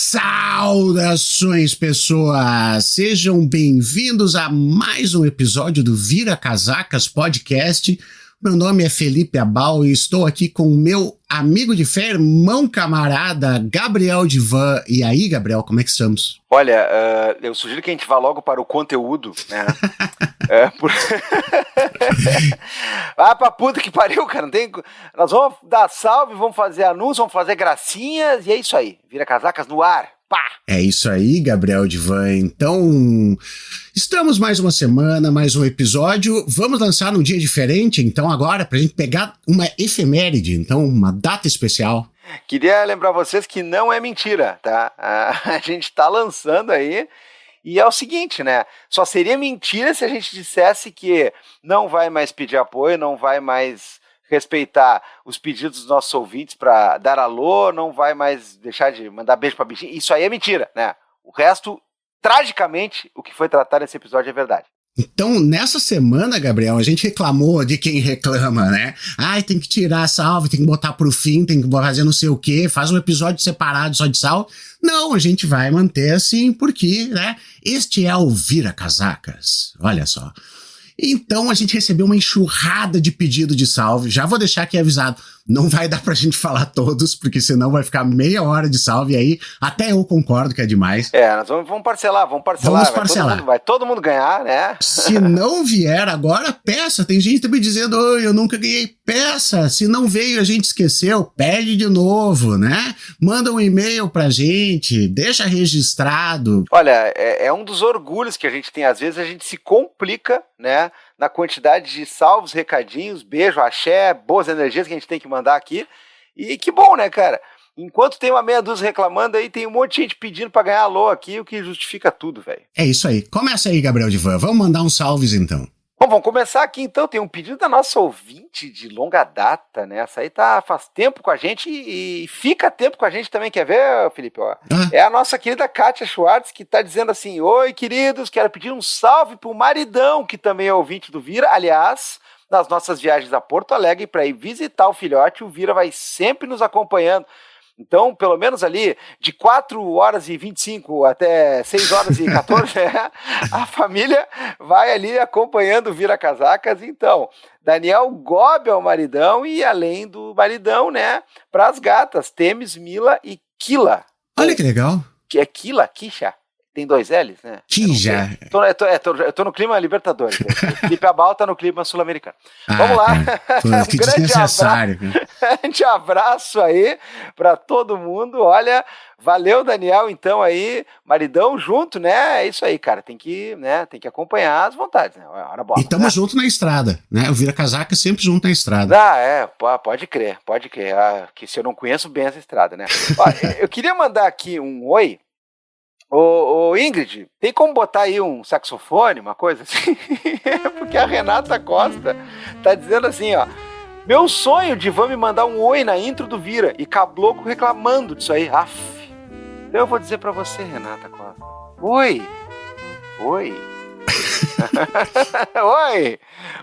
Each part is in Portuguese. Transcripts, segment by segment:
Saudações, pessoas! Sejam bem-vindos a mais um episódio do Vira Casacas Podcast. Meu nome é Felipe Abal e estou aqui com o meu amigo de fé, irmão camarada, Gabriel Divan. E aí, Gabriel, como é que estamos? Olha, eu sugiro que a gente vá logo para o conteúdo, né? Pra puta que pariu, cara. Não tem... Nós vamos dar salve, vamos fazer anúncio, vamos fazer gracinhas e é isso aí. Vira Casacas no ar. Pá! É isso aí, Gabriel Divan. Então, estamos mais uma semana, mais um episódio. Vamos lançar num dia diferente, então, agora, pra gente pegar uma efeméride, então, uma data especial. Queria lembrar vocês que não é mentira, tá? A gente tá lançando aí. E é o seguinte, né? Só seria mentira se a gente dissesse que não vai mais pedir apoio, não vai mais respeitar os pedidos dos nossos ouvintes para dar alô, não vai mais deixar de mandar beijo pra bichinha. Isso aí é mentira, né? O resto, tragicamente, o que foi tratado nesse episódio é verdade. Então, nessa semana, Gabriel, a gente reclamou de quem reclama, né? Ai, tem que tirar a salve, tem que botar pro fim, tem que fazer não sei o quê, faz um episódio separado só de salve. Não, a gente vai manter assim, porque, né? Este é o Vira Casacas. Olha só. Então, a gente recebeu uma enxurrada de pedido de salve. Já vou deixar aqui avisado. Não vai dar pra gente falar todos, porque senão vai ficar meia hora de salve. E aí, até eu concordo que é demais. Nós vamos parcelar. Vamos parcelar. Vai todo mundo ganhar, né? Se não vier agora, peça. Tem gente também dizendo, oi, eu nunca ganhei. Peça. Se não veio, a gente esqueceu, pede de novo, né? Manda um e-mail pra gente, deixa registrado. Olha, é um dos orgulhos que a gente tem. Às vezes a gente se complica, né? Na quantidade de salvos, recadinhos, beijo, axé, boas energias que a gente tem que mandar aqui. E que bom, né, cara? Enquanto tem uma meia dúzia reclamando aí, tem um monte de gente pedindo pra ganhar alô aqui, o que justifica tudo, velho. É isso aí. Começa aí, Gabriel Divan. Vamos mandar uns salves, então. Bom, vamos começar aqui, então. Tem um pedido da nossa ouvinte de longa data, né? Essa aí faz tempo com a gente e fica tempo com a gente também. Quer ver, Felipe? Ó, é a nossa querida Kátia Schwartz, que tá dizendo assim: oi, queridos, quero pedir um salve pro maridão, que também é ouvinte do Vira. Aliás, nas nossas viagens a Porto Alegre para ir visitar o filhote, o Vira vai sempre nos acompanhando. Então, pelo menos ali, de 4 horas e 25 até 6 horas e 14, a família vai ali acompanhando o Vira Casacas. Então, Daniel Gobi é o maridão e, além do maridão, né, para as gatas, Temis, Mila e Kila. Olha que legal. Que é Kila, Kisha. Tem 2 L's, né? Kisha. Eu tô no clima Libertadores. Felipe Abal tá no clima sul-americano. Vamos lá. Que desnecessário. Grande abraço aí pra todo mundo. Olha, valeu, Daniel, então aí, maridão junto, né? É isso aí, cara. Tem que acompanhar as vontades, né? Hora bola, e tamo junto na estrada, né? O Vira Casaca sempre junto na estrada. Pode crer. Que se eu não conheço bem essa estrada, né? Ó, eu queria mandar aqui um oi. Ô Ingrid, tem como botar aí um saxofone, uma coisa assim? Porque a Renata Costa tá dizendo assim, ó: meu sonho de me mandar um oi na intro do Vira, e Cabloco reclamando disso aí. Então eu vou dizer pra você, Renata Costa. Oi.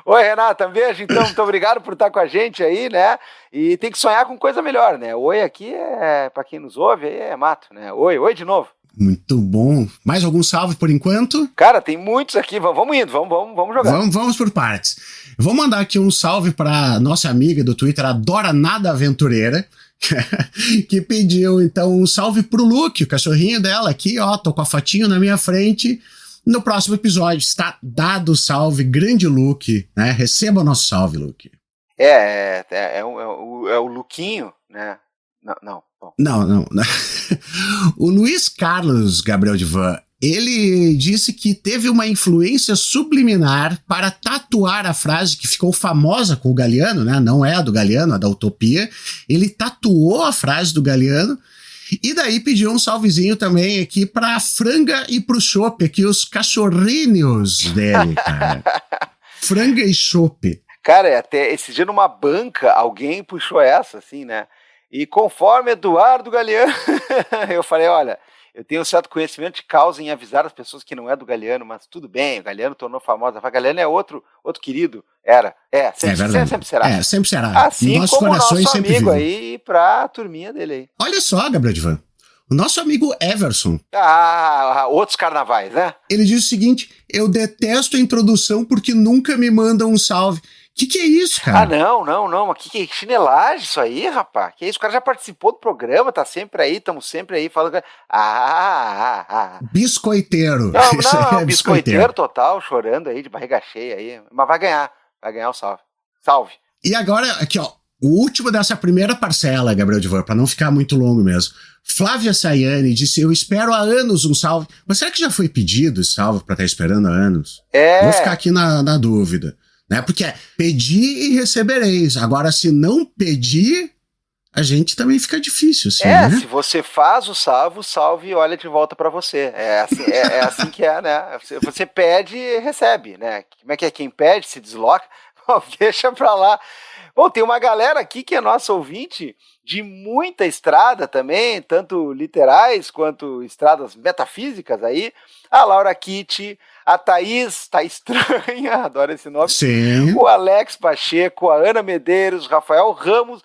Oi, Renata, um beijo, então, muito obrigado por estar com a gente aí, né? E tem que sonhar com coisa melhor, né? Oi aqui pra quem nos ouve, aí é mato, né? Oi de novo. Muito bom. Mais algum salve por enquanto? Cara, tem muitos aqui. Vamos indo, vamos jogar. Vamos por partes. Vou mandar aqui um salve para nossa amiga do Twitter, a Dora Nada Aventureira, que pediu, então, um salve pro Luke, o cachorrinho dela aqui, ó. Tô com a fotinho na minha frente. No próximo episódio está dado o salve, grande Luke, né? Receba o nosso salve, Luke. É o Luquinho, né? Não. O Luiz Carlos Gabriel Divan, ele disse que teve uma influência subliminar para tatuar a frase que ficou famosa com o Galiano, né? Não é a do Galiano, a da Utopia. Ele tatuou a frase do Galiano e daí pediu um salvezinho também aqui pra Franga e pro Chopp, aqui os cachorrinhos dele, cara. Franga e Chopp. Cara, até esse dia numa banca alguém puxou essa, assim, né? E conforme Eduardo Galeano, eu falei, olha, eu tenho um certo conhecimento de causa em avisar as pessoas que não é do Galeano, mas tudo bem, o Galeano tornou famosa. O Galeano é outro querido, sempre será. Sempre será. Assim Nossos como o corações nosso sempre amigo vivem. aí pra turminha dele aí. Olha só, Gabriel Divan, O nosso amigo Everson. Outros carnavais, né? Ele diz o seguinte: eu detesto a introdução porque nunca me mandam um salve. Que é isso, cara? Não. Que chinelagem isso aí, rapaz. Que isso? O cara já participou do programa, tá sempre aí, estamos sempre aí falando. Biscoiteiro. Não, biscoiteiro total, chorando aí, de barriga cheia aí. Mas vai ganhar o salve. Salve. E agora, aqui, ó, o último dessa primeira parcela, Gabriel Divan, pra não ficar muito longo mesmo. Flávia Sayane disse: eu espero há anos um salve. Mas será que já foi pedido esse salve pra estar esperando há anos? Vou ficar aqui na dúvida. Né? Porque é pedir e recebereis. Agora, se não pedir, a gente também fica difícil, assim, né? Se você faz o salve olha de volta pra você. É assim que é, né? Você pede e recebe, né? Como é que é? Quem pede se desloca? Bom, deixa pra lá. Bom, tem uma galera aqui que é nossa ouvinte de muita estrada também, tanto literais quanto estradas metafísicas aí. A Laura Kitty, a Thaís, tá estranha, adoro esse nome. Sim. O Alex Pacheco, a Ana Medeiros, Rafael Ramos,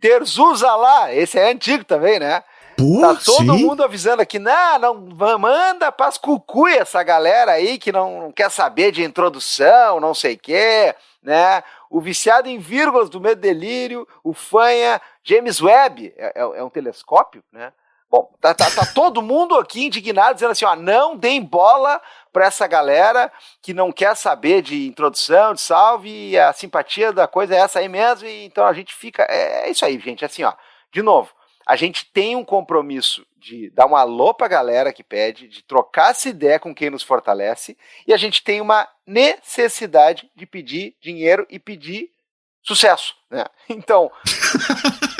Terzuzalá, esse é antigo também, né? Tá todo mundo avisando aqui, não manda pras cucuia essa galera aí que não quer saber de introdução, não sei o quê, né? O viciado em vírgulas do Medo Delírio, o Fanha, James Webb, é um telescópio, né? Bom, tá todo mundo aqui indignado, dizendo assim, não deem bola pra essa galera que não quer saber de introdução, de salve, e a simpatia da coisa é essa aí mesmo, e então a gente fica, é isso aí, gente, assim, de novo, a gente tem um compromisso de dar um alô pra galera que pede, de trocar essa ideia com quem nos fortalece, e a gente tem uma necessidade de pedir dinheiro e pedir sucesso, né? Então,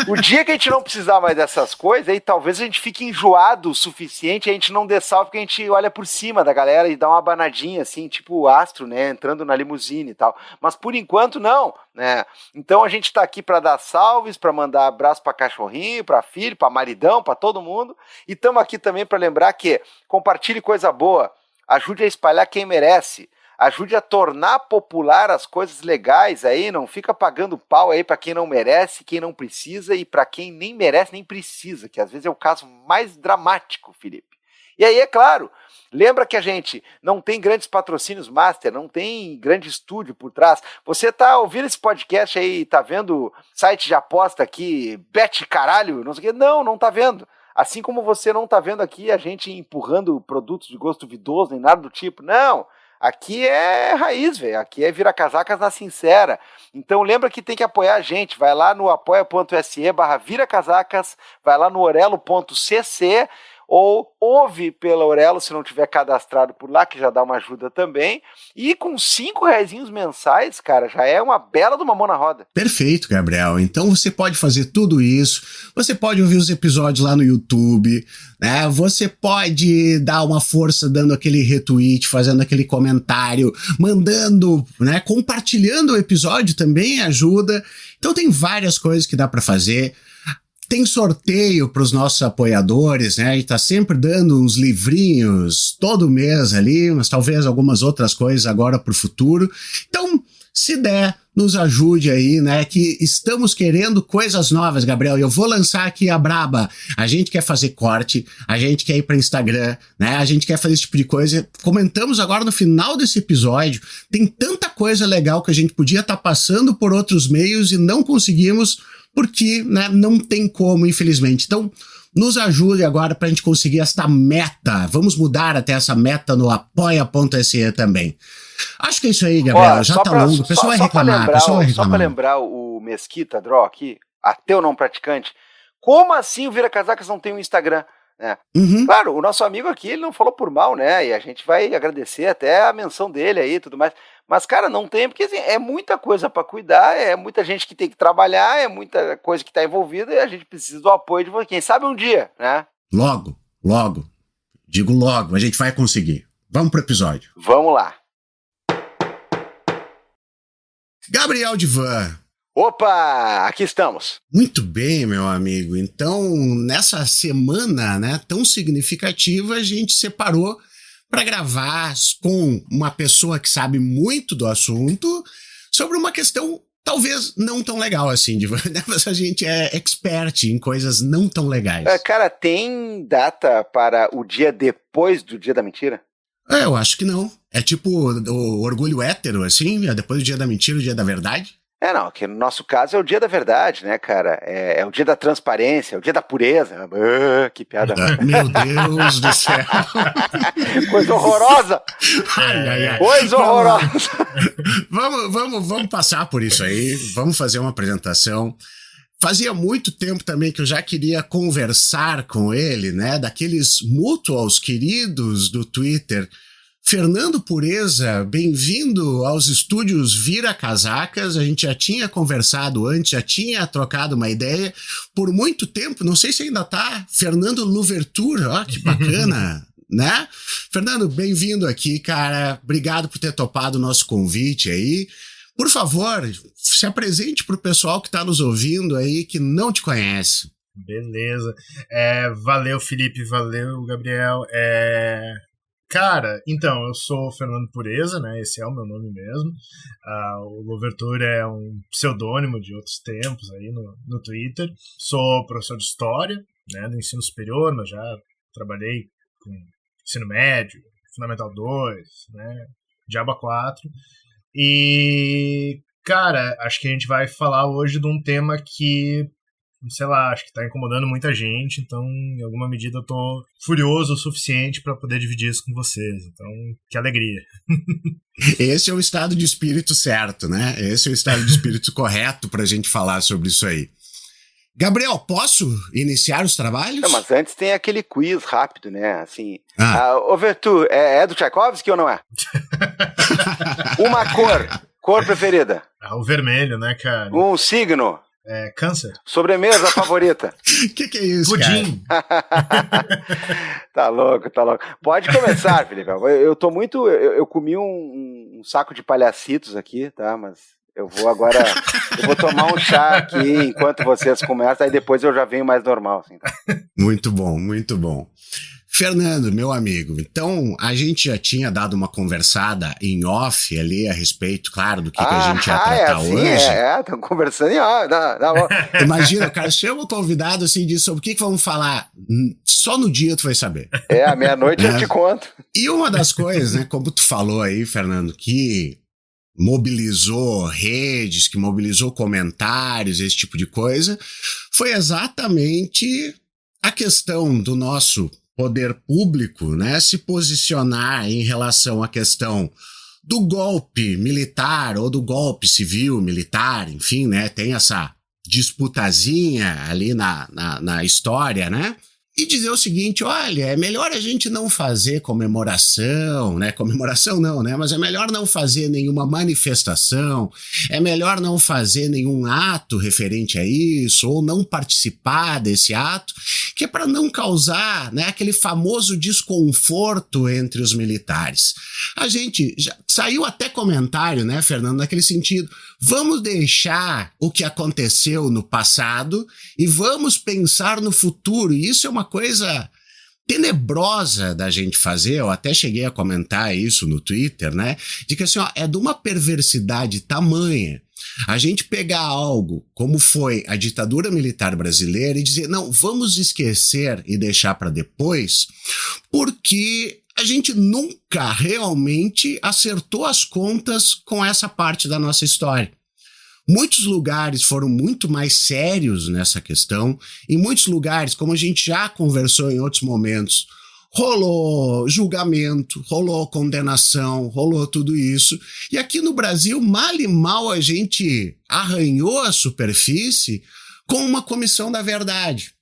o dia que a gente não precisar mais dessas coisas, aí talvez a gente fique enjoado o suficiente, a gente não dê salve, porque a gente olha por cima da galera e dá uma abanadinha, assim, tipo o Astro, né, entrando na limusine e tal. Mas por enquanto, não, né? Então a gente tá aqui para dar salves, para mandar abraço para cachorrinho, para filho, para maridão, para todo mundo. E estamos aqui também para lembrar que compartilhe coisa boa, ajude a espalhar quem merece. Ajude a tornar popular as coisas legais aí, não fica pagando pau aí para quem não merece, quem não precisa e para quem nem merece nem precisa, que às vezes é o caso mais dramático, Felipe. E aí, é claro, lembra que a gente não tem grandes patrocínios master, não tem grande estúdio por trás. Você tá ouvindo esse podcast aí, tá vendo site de aposta aqui, bet caralho, não sei o quê? Não tá vendo. Assim como você não tá vendo aqui a gente empurrando produtos de gosto duvidoso, nem nada do tipo, não. Aqui é raiz, velho. Aqui é vira-casacas na sincera. Então lembra que tem que apoiar a gente. Vai lá no apoia.se/viracasacas, vai lá no orelo.cc ou ouve pela Orelo se não tiver cadastrado por lá, que já dá uma ajuda também. E com R$5 mensais, cara, já é uma bela de uma mão na roda. Perfeito, Gabriel. Então você pode fazer tudo isso, você pode ouvir os episódios lá no YouTube, né? Você pode dar uma força dando aquele retweet, fazendo aquele comentário, mandando, né? Compartilhando o episódio também ajuda. Então tem várias coisas que dá para fazer. Tem sorteio para os nossos apoiadores, né? A gente tá sempre dando uns livrinhos todo mês ali, mas talvez algumas outras coisas agora para o futuro. Então, se der, nos ajude aí, né? Que estamos querendo coisas novas, Gabriel. E eu vou lançar aqui a braba. A gente quer fazer corte, a gente quer ir para Instagram, né? A gente quer fazer esse tipo de coisa. Comentamos agora no final desse episódio. Tem tanta coisa legal que a gente podia estar passando por outros meios e não conseguimos, porque, né, não tem como, infelizmente. Então, nos ajude agora para a gente conseguir esta meta. Vamos mudar até essa meta no apoia.se também. Acho que é isso aí, Gabriel. Já tá longo. O pessoal vai reclamar. Só para lembrar o Mesquita Draw aqui, ateu não praticante, como assim o Vira-Casacas não tem um Instagram? Né? Uhum. Claro, o nosso amigo aqui, ele não falou por mal, né? E a gente vai agradecer até a menção dele aí e tudo mais. Mas, cara, não tem, porque assim, é muita coisa para cuidar, é muita gente que tem que trabalhar, é muita coisa que tá envolvida e a gente precisa do apoio de você. Quem sabe um dia, né? Logo. Digo logo, a gente vai conseguir. Vamos pro episódio. Vamos lá. Gabriel Divan. Opa, aqui estamos. Muito bem, meu amigo. Então, nessa semana, né, tão significativa, a gente separou para gravar com uma pessoa que sabe muito do assunto sobre uma questão talvez não tão legal assim, mas a gente é expert em coisas não tão legais. Cara, tem data para o dia depois do dia da mentira? Eu acho que não. É tipo o orgulho hétero, assim, depois do dia da mentira, o dia da verdade. Não, que no nosso caso é o dia da verdade, né, cara? É o dia da transparência, é o dia da pureza. Que piada. Meu Deus do céu. Coisa horrorosa. Coisa horrorosa. Vamos passar por isso aí. Vamos fazer uma apresentação. Fazia muito tempo também que eu já queria conversar com ele, né? Daqueles mutuals queridos do Twitter. Fernando Pureza, bem-vindo aos estúdios Vira Casacas. A gente já tinha conversado antes, já tinha trocado uma ideia por muito tempo. Não sei se ainda tá. Fernando Louverture, ó, que bacana, né? Fernando, bem-vindo aqui, cara. Obrigado por ter topado o nosso convite aí. Por favor, se apresente pro pessoal que tá nos ouvindo aí, que não te conhece. Beleza. Valeu, Felipe. Valeu, Gabriel. Cara, então, eu sou Fernando Pureza, né? Esse é o meu nome mesmo. O Louverture é um pseudônimo de outros tempos aí no Twitter. Sou professor de História, né, do ensino superior, mas já trabalhei com ensino médio, Fundamental 2, né, Diaba 4. E, cara, acho que a gente vai falar hoje de um tema que, sei lá, acho que tá incomodando muita gente, então em alguma medida eu tô furioso o suficiente para poder dividir isso com vocês, então que alegria. Esse é o estado de espírito certo, né? Esse é o estado de espírito correto pra gente falar sobre isso aí. Gabriel, posso iniciar os trabalhos? Não, mas antes tem aquele quiz rápido, né? Assim, Overture é do Tchaikovsky ou não é? Uma cor preferida? O vermelho, né, cara? Um signo? Câncer. Sobremesa favorita? Que é isso, pudim. Tá louco. Pode começar, Felipe. Eu tô muito... Eu comi um saco de palhacitos aqui, tá? Mas eu vou tomar um chá aqui enquanto vocês começam, aí depois eu já venho mais normal, assim, tá? Muito bom, muito bom. Fernando, meu amigo, então a gente já tinha dado uma conversada em off ali a respeito, claro, do que a gente ia tratar hoje. Estamos conversando em off. Imagina, o cara chama o convidado assim, diz sobre o que vamos falar. Só no dia tu vai saber. À meia-noite eu te conto. E uma das coisas, né, como tu falou aí, Fernando, que mobilizou redes, que mobilizou comentários, esse tipo de coisa, foi exatamente a questão do nosso poder público, né, se posicionar em relação à questão do golpe militar ou do golpe civil militar, enfim, né, tem essa disputazinha ali na história, né, e dizer o seguinte, olha, é melhor a gente não fazer comemoração, né? Comemoração não, né? Mas é melhor não fazer nenhuma manifestação, é melhor não fazer nenhum ato referente a isso, ou não participar desse ato, que é para não causar, né, aquele famoso desconforto entre os militares. A gente já saiu até comentário, né, Fernando, naquele sentido, vamos deixar o que aconteceu no passado e vamos pensar no futuro. E isso é uma coisa tenebrosa da gente fazer. Eu até cheguei a comentar isso no Twitter, né? De que assim, é de uma perversidade tamanha a gente pegar algo como foi a ditadura militar brasileira e dizer, não, vamos esquecer e deixar para depois, porque a gente nunca realmente acertou as contas com essa parte da nossa história. Muitos lugares foram muito mais sérios nessa questão. Em muitos lugares, como a gente já conversou em outros momentos, rolou julgamento, rolou condenação, rolou tudo isso. E aqui no Brasil, mal e mal, a gente arranhou a superfície com uma comissão da verdade.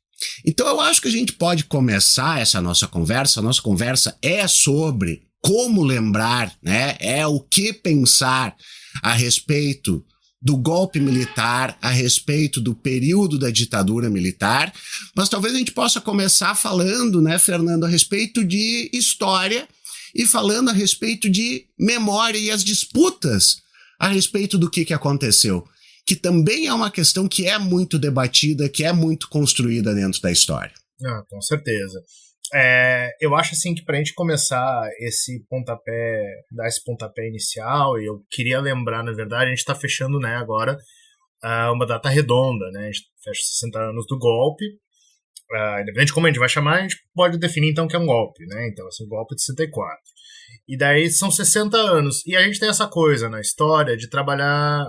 Então eu acho que a gente pode começar essa nossa conversa. A nossa conversa é sobre como lembrar, né? É o que pensar a respeito do golpe militar, a respeito do período da ditadura militar, mas talvez a gente possa começar falando, né, Fernando, a respeito de história e falando a respeito de memória e as disputas a respeito do que aconteceu, que também é uma questão que é muito debatida, que é muito construída dentro da história. Com certeza. Eu acho assim que pra gente começar dar esse pontapé inicial, e eu queria lembrar, na verdade, a gente tá fechando, né, agora uma data redonda, né, a gente fecha 60 anos do golpe, independente de como a gente vai chamar, a gente pode definir então que é um golpe, né, então assim, golpe de 64. E daí são 60 anos, e a gente tem essa coisa na história de trabalhar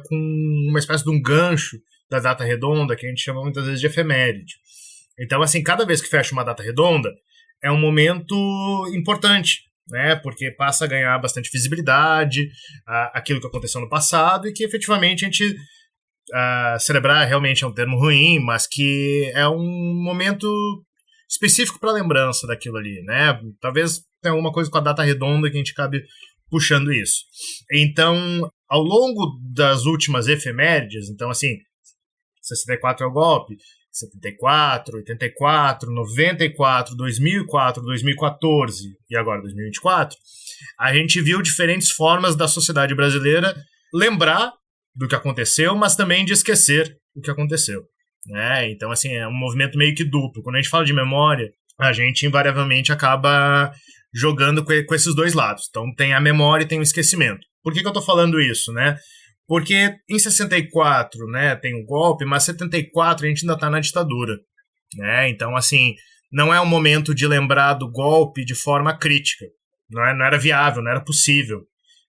com uma espécie de um gancho da data redonda, que a gente chama muitas vezes de efeméride. Então, assim, cada vez que fecha uma data redonda, é um momento importante, né? Porque passa a ganhar bastante visibilidade aquilo que aconteceu no passado e que, efetivamente, a gente celebrar realmente é um termo ruim, mas que é um momento específico para lembrança daquilo ali, né? Talvez tenha alguma coisa com a data redonda que a gente acabe puxando isso. Então, ao longo das últimas efemérides, então, assim, 64 é o golpe, 74, 84, 94, 2004, 2014 e agora 2024, a gente viu diferentes formas da sociedade brasileira lembrar do que aconteceu, mas também de esquecer o que aconteceu, né? Então, assim, é um movimento meio que duplo. Quando a gente fala de memória, a gente invariavelmente acaba jogando com esses dois lados. Então, tem a memória e tem o esquecimento. Por que eu tô falando isso, né? Porque em 64, né, tem o golpe, mas 74 a gente ainda está na ditadura, né? Então, assim, não é um momento de lembrar do golpe de forma crítica. Não era viável, não era possível,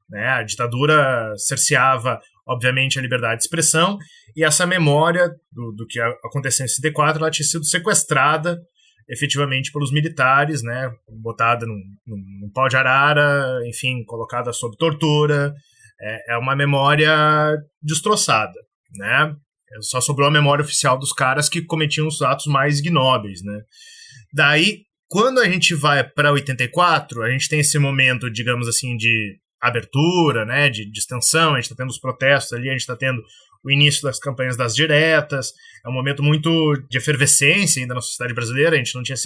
né? A ditadura cerceava, obviamente, a liberdade de expressão, e essa memória do que aconteceu em 64, ela tinha sido sequestrada efetivamente pelos militares, né? Botada num pau de arara, enfim, colocada sob tortura. É uma memória destroçada, né? Só sobrou a memória oficial dos caras que cometiam os atos mais ignóbeis, né? Daí, quando a gente vai para 84, a gente tem esse momento, digamos assim, de abertura, né? De extensão, a gente está tendo os protestos ali, a gente está tendo o início das campanhas das diretas, é um momento muito de efervescência ainda na sociedade brasileira, a gente não tinha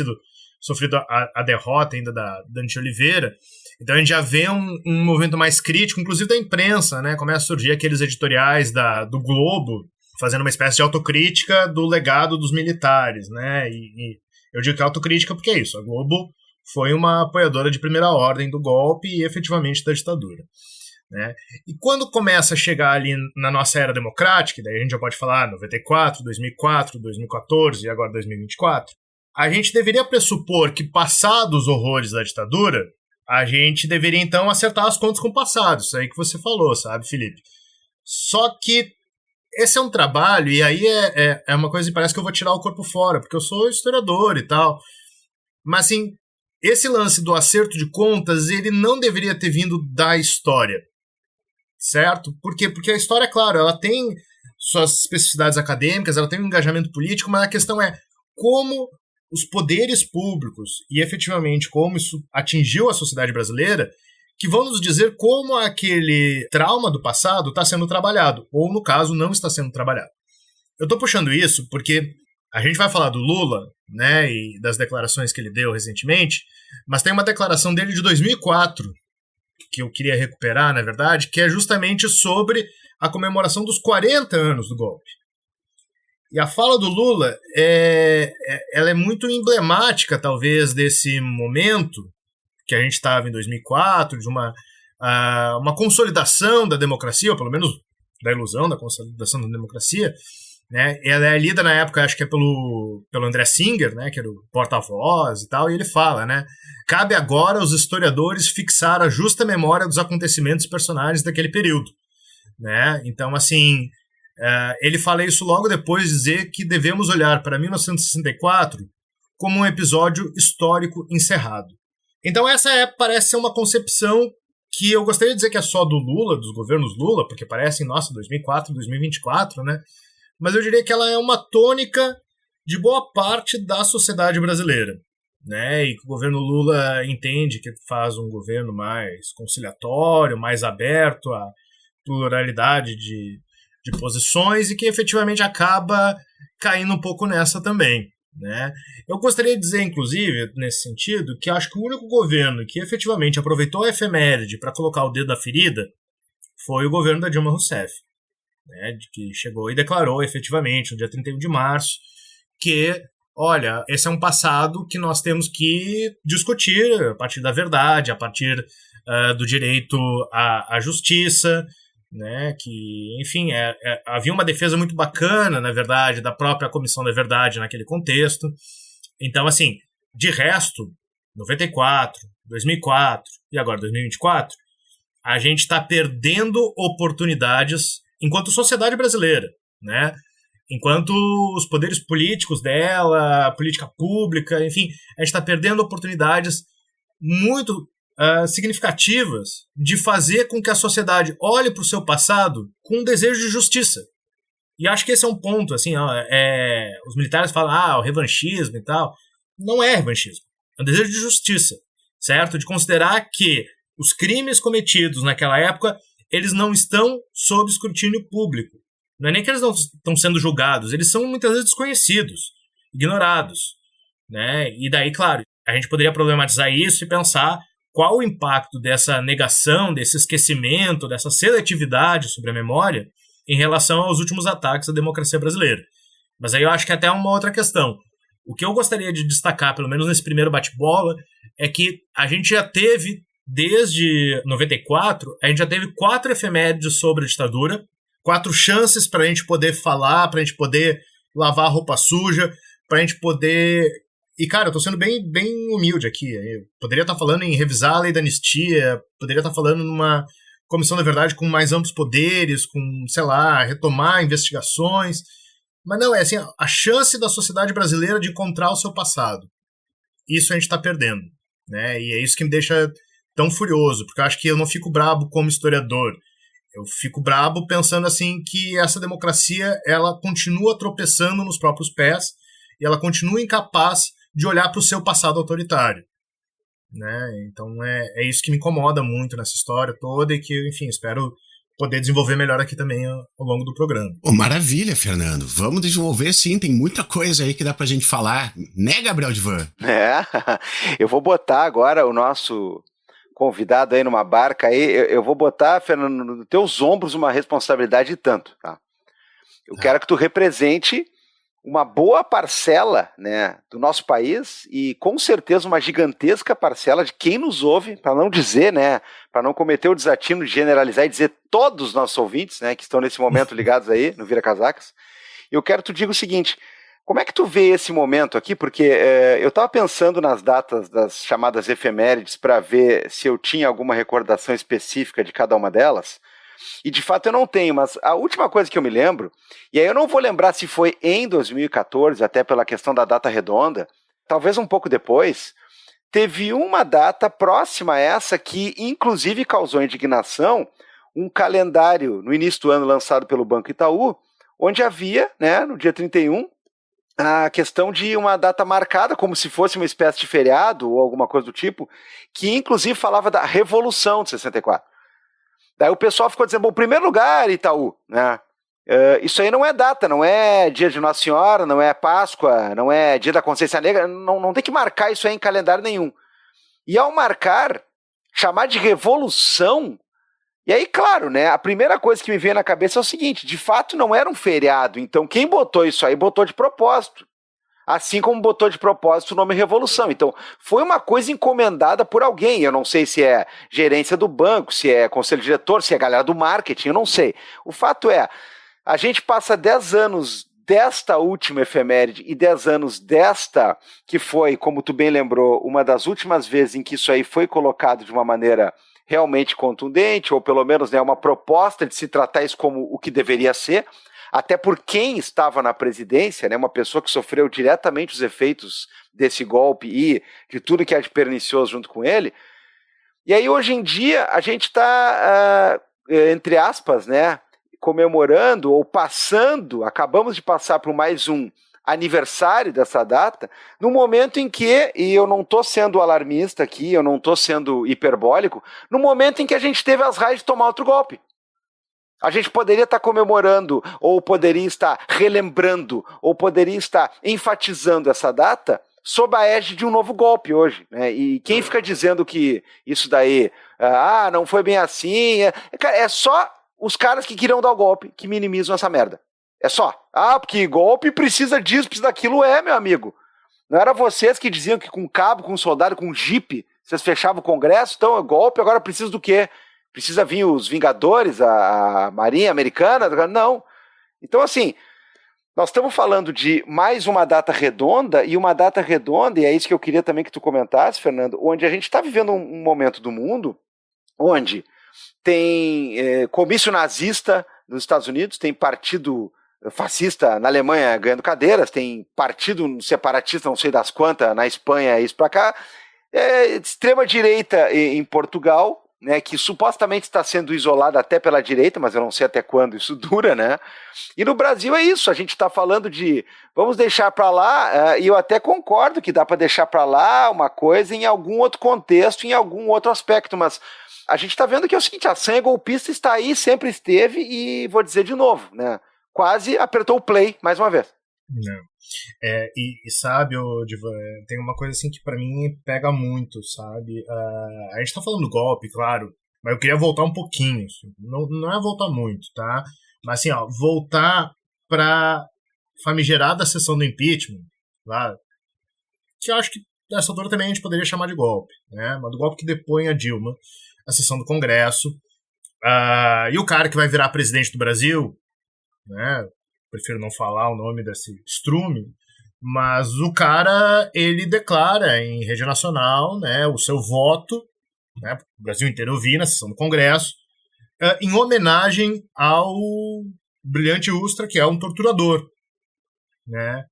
sofrido a derrota ainda da Dante Oliveira. Então a gente já vê um movimento mais crítico, inclusive da imprensa, né? Começa a surgir aqueles editoriais do Globo, fazendo uma espécie de autocrítica do legado dos militares, né? E eu digo que é autocrítica porque é isso, a Globo foi uma apoiadora de primeira ordem do golpe e efetivamente da ditadura, né? E quando começa a chegar ali na nossa era democrática, daí a gente já pode falar 94, 2004, 2014 e agora 2024, a gente deveria pressupor que, passados os horrores da ditadura, a gente deveria, então, acertar as contas com o passado. Isso aí que você falou, sabe, Felipe? Só que esse é um trabalho, e aí é uma coisa que parece que eu vou tirar o corpo fora, porque eu sou historiador e tal. Mas, assim, esse lance do acerto de contas, ele não deveria ter vindo da história, certo? Por quê? Porque a história, claro, ela tem suas especificidades acadêmicas, ela tem um engajamento político, mas a questão é como os poderes públicos e efetivamente como isso atingiu a sociedade brasileira, que vão nos dizer como aquele trauma do passado está sendo trabalhado, ou no caso não está sendo trabalhado. Eu estou puxando isso porque a gente vai falar do Lula, né, e das declarações que ele deu recentemente, mas tem uma declaração dele de 2004 que eu queria recuperar, na verdade, que é justamente sobre a comemoração dos 40 anos do golpe. E a fala do Lula ela é muito emblemática, talvez, desse momento que a gente estava em 2004, de uma consolidação da democracia, ou pelo menos da ilusão da consolidação da democracia, né? Ela é lida na época, acho que é pelo André Singer, né, que era o porta-voz e tal, e ele fala, né, cabe agora aos historiadores fixar a justa memória dos acontecimentos e personagens daquele período, né? Então, assim, ele fala isso logo depois de dizer que devemos olhar para 1964 como um episódio histórico encerrado. Então essa parece ser uma concepção que eu gostaria de dizer que é só do Lula, dos governos Lula, porque parece, nossa, 2004, 2024, né? Mas eu diria que ela é uma tônica de boa parte da sociedade brasileira, né? E que o governo Lula entende que faz um governo mais conciliatório, mais aberto à pluralidade de posições e que efetivamente acaba caindo um pouco nessa também, né? Eu gostaria de dizer, inclusive, nesse sentido, que acho que o único governo que efetivamente aproveitou a efeméride para colocar o dedo na ferida foi o governo da Dilma Rousseff, né? Que chegou e declarou efetivamente, no dia 31 de março, que olha, esse é um passado que nós temos que discutir a partir da verdade, a partir do direito à justiça, né, que, enfim, havia uma defesa muito bacana, na verdade, da própria Comissão da Verdade naquele contexto. Então, assim, de resto, 94, 2004 e agora 2024, a gente está perdendo oportunidades enquanto sociedade brasileira, né? Enquanto os poderes políticos dela, a política pública, enfim, a gente está perdendo oportunidades muito significativas de fazer com que a sociedade olhe para o seu passado com um desejo de justiça. E acho que esse é um ponto, assim, os militares falam, o revanchismo e tal. Não é revanchismo, é um desejo de justiça, certo? De considerar que os crimes cometidos naquela época, eles não estão sob escrutínio público. Não é nem que eles não estão sendo julgados, eles são muitas vezes desconhecidos, ignorados, né? E daí, claro, a gente poderia problematizar isso e pensar qual o impacto dessa negação, desse esquecimento, dessa seletividade sobre a memória em relação aos últimos ataques à democracia brasileira. Mas aí eu acho que até uma outra questão. O que eu gostaria de destacar, pelo menos nesse primeiro bate-bola, é que a gente já teve, desde 94, a gente já teve 4 efemérides sobre a ditadura, 4 chances para a gente poder falar, para a gente poder lavar a roupa suja, para a gente poder... E, cara, eu tô sendo bem humilde aqui. Eu poderia estar falando em revisar a lei da anistia, poderia estar falando numa comissão da verdade com mais amplos poderes, com, sei lá, retomar investigações. Mas não, é assim, a chance da sociedade brasileira de encontrar o seu passado. Isso a gente tá perdendo, né? E é isso que me deixa tão furioso, porque eu acho que eu não fico brabo como historiador. Eu fico brabo pensando assim que essa democracia, ela continua tropeçando nos próprios pés e ela continua incapaz de olhar para o seu passado autoritário, né? Então é isso que me incomoda muito nessa história toda e que, enfim, espero poder desenvolver melhor aqui também ao longo do programa. Maravilha, Fernando. Vamos desenvolver sim, tem muita coisa aí que dá pra gente falar, né, Gabriel Divan? Eu vou botar agora o nosso convidado aí numa barca aí, eu vou botar, Fernando, nos teus ombros uma responsabilidade e tanto, tá? Eu quero que tu represente uma boa parcela, né, do nosso país e com certeza uma gigantesca parcela de quem nos ouve, para não dizer, né, para não cometer o desatino de generalizar e dizer todos os nossos ouvintes, né, que estão nesse momento ligados aí no Vira Casacas. Eu quero que tu diga o seguinte: como é que tu vê esse momento aqui? Porque eu estava pensando nas datas das chamadas efemérides para ver se eu tinha alguma recordação específica de cada uma delas. E de fato eu não tenho, mas a última coisa que eu me lembro, e aí eu não vou lembrar se foi em 2014, até pela questão da data redonda, talvez um pouco depois, teve uma data próxima a essa que inclusive causou indignação, um calendário no início do ano lançado pelo Banco Itaú, onde havia, né, no dia 31, a questão de uma data marcada como se fosse uma espécie de feriado ou alguma coisa do tipo, que inclusive falava da Revolução de 64. Daí o pessoal ficou dizendo, bom, primeiro lugar, Itaú, né? Isso aí não é data, não é dia de Nossa Senhora, não é Páscoa, não é dia da Consciência Negra, não tem que marcar isso aí em calendário nenhum. E ao marcar, chamar de revolução, e aí, claro, né, a primeira coisa que me veio na cabeça é o seguinte, de fato não era um feriado, então quem botou isso aí botou de propósito. Assim como botou de propósito o nome Revolução. Então, foi uma coisa encomendada por alguém. Eu não sei se é gerência do banco, se é conselho diretor, se é galera do marketing, eu não sei. O fato é, a gente passa 10 anos desta última efeméride e 10 anos desta, que foi, como tu bem lembrou, uma das últimas vezes em que isso aí foi colocado de uma maneira realmente contundente, ou pelo menos, né, uma proposta de se tratar isso como o que deveria ser, até por quem estava na presidência, né, uma pessoa que sofreu diretamente os efeitos desse golpe e de tudo que é de pernicioso junto com ele. E aí, hoje em dia, a gente está, entre aspas, né, comemorando ou passando, acabamos de passar por mais um aniversário dessa data, no momento em que, e eu não estou sendo alarmista aqui, eu não estou sendo hiperbólico, no momento em que a gente teve as raias de tomar outro golpe. A gente poderia estar comemorando, ou poderia estar relembrando, ou poderia estar enfatizando essa data sob a égide de um novo golpe hoje, né? E quem fica dizendo que isso daí, não foi bem assim, é só os caras que queriam dar o golpe que minimizam essa merda. É só. Porque golpe precisa disso, precisa daquilo, meu amigo. Não era vocês que diziam que com cabo, com soldado, com jipe, vocês fechavam o Congresso? Então, golpe, agora precisa do quê? Precisa vir os Vingadores, a Marinha Americana? Não. Então, assim, nós estamos falando de mais uma data redonda, e é isso que eu queria também que tu comentasse, Fernando, onde a gente está vivendo um momento do mundo onde tem comício nazista nos Estados Unidos, tem partido fascista na Alemanha ganhando cadeiras, tem partido separatista, não sei das quantas, na Espanha, isso para cá, extrema-direita em Portugal, né, que supostamente está sendo isolada até pela direita, mas eu não sei até quando isso dura, né? E no Brasil é isso, a gente está falando de vamos deixar para lá, e eu até concordo que dá para deixar para lá uma coisa em algum outro contexto, em algum outro aspecto, mas a gente está vendo que é o seguinte, a sanha golpista está aí, sempre esteve, e vou dizer de novo, né? Quase apertou o play mais uma vez. Não. E sabe, Divan, tem uma coisa assim que pra mim pega muito, sabe? A gente tá falando do golpe, claro, mas eu queria voltar um pouquinho. Assim. Não é voltar muito, tá? Mas assim, ó, voltar pra famigerada sessão do impeachment, claro, que eu acho que nessa altura também a gente poderia chamar de golpe, né? Mas do golpe que depõe a Dilma, a sessão do Congresso, e o cara que vai virar presidente do Brasil, né? Prefiro não falar o nome desse estrume, mas o cara, ele declara em rede nacional, né, o seu voto, né, o Brasil inteiro ouvir na sessão do Congresso, em homenagem ao Brilhante Ustra, que é um torturador, né?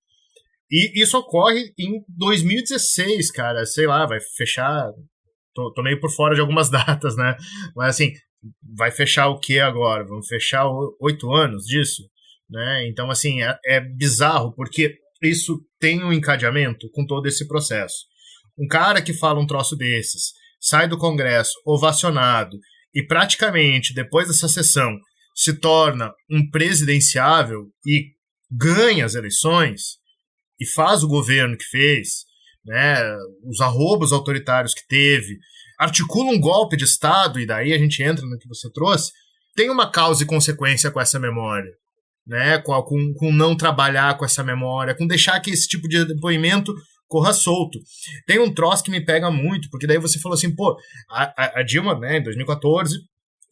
E isso ocorre em 2016, cara, sei lá, vai fechar, tô meio por fora de algumas datas, né, mas assim, vai fechar o que agora? Vamos fechar 8 anos disso? Né? Então, assim, é bizarro, porque isso tem um encadeamento com todo esse processo. Um cara que fala um troço desses, sai do Congresso ovacionado e praticamente, depois dessa sessão, se torna um presidenciável e ganha as eleições e faz o governo que fez, né? Os arrobos autoritários que teve, articula um golpe de Estado, e daí a gente entra no que você trouxe, tem uma causa e consequência com essa memória. Né, com não trabalhar com essa memória, com deixar que esse tipo de depoimento corra solto. Tem um troço que me pega muito, porque daí você falou assim, pô, a Dilma, né, em 2014,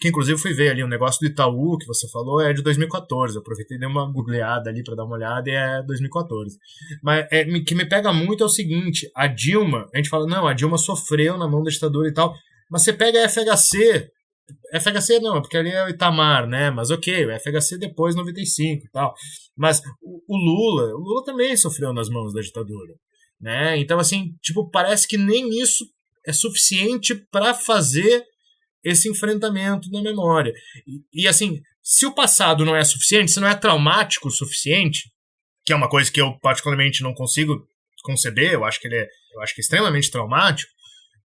que inclusive fui ver ali, o negócio do Itaú que você falou é de 2014, eu aproveitei e dei uma googleada ali para dar uma olhada e é 2014. Mas o que me pega muito é o seguinte, a Dilma, a gente fala, não, a Dilma sofreu na mão da ditadura e tal, mas você pega a FHC não, porque ali é o Itamar, né? Mas ok, o FHC depois, 95 e tal. Mas o Lula também sofreu nas mãos da ditadura, né? Então, assim, tipo, parece que nem isso é suficiente para fazer esse enfrentamento na memória. E, assim, se o passado não é suficiente, se não é traumático o suficiente, que é uma coisa que eu particularmente não consigo conceber, eu acho que é extremamente traumático,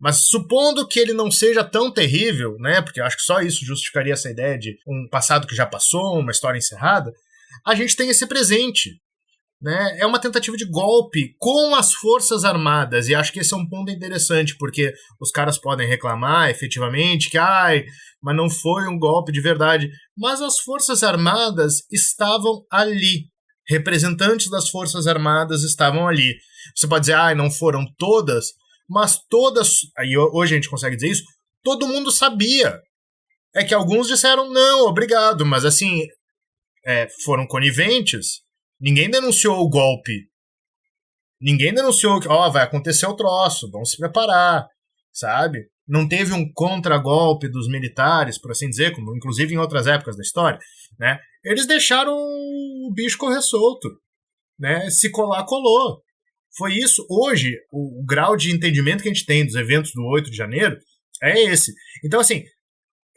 mas supondo que ele não seja tão terrível, né, porque eu acho que só isso justificaria essa ideia de um passado que já passou, uma história encerrada, a gente tem esse presente. Né? É uma tentativa de golpe com as Forças Armadas, e acho que esse é um ponto interessante, porque os caras podem reclamar efetivamente que mas não foi um golpe de verdade, mas as Forças Armadas estavam ali, representantes das Forças Armadas estavam ali. Você pode dizer, não foram todas, mas todas, aí hoje a gente consegue dizer isso, todo mundo sabia. É que alguns disseram não, obrigado, mas assim, foram coniventes. Ninguém denunciou o golpe. Ninguém denunciou que vai acontecer o troço, vamos se preparar, sabe? Não teve um contragolpe dos militares, por assim dizer, como inclusive em outras épocas da história, né? Eles deixaram o bicho correr solto, né? Se colar, colou. Foi isso. Hoje, o grau de entendimento que a gente tem dos eventos do 8 de janeiro é esse. Então, assim,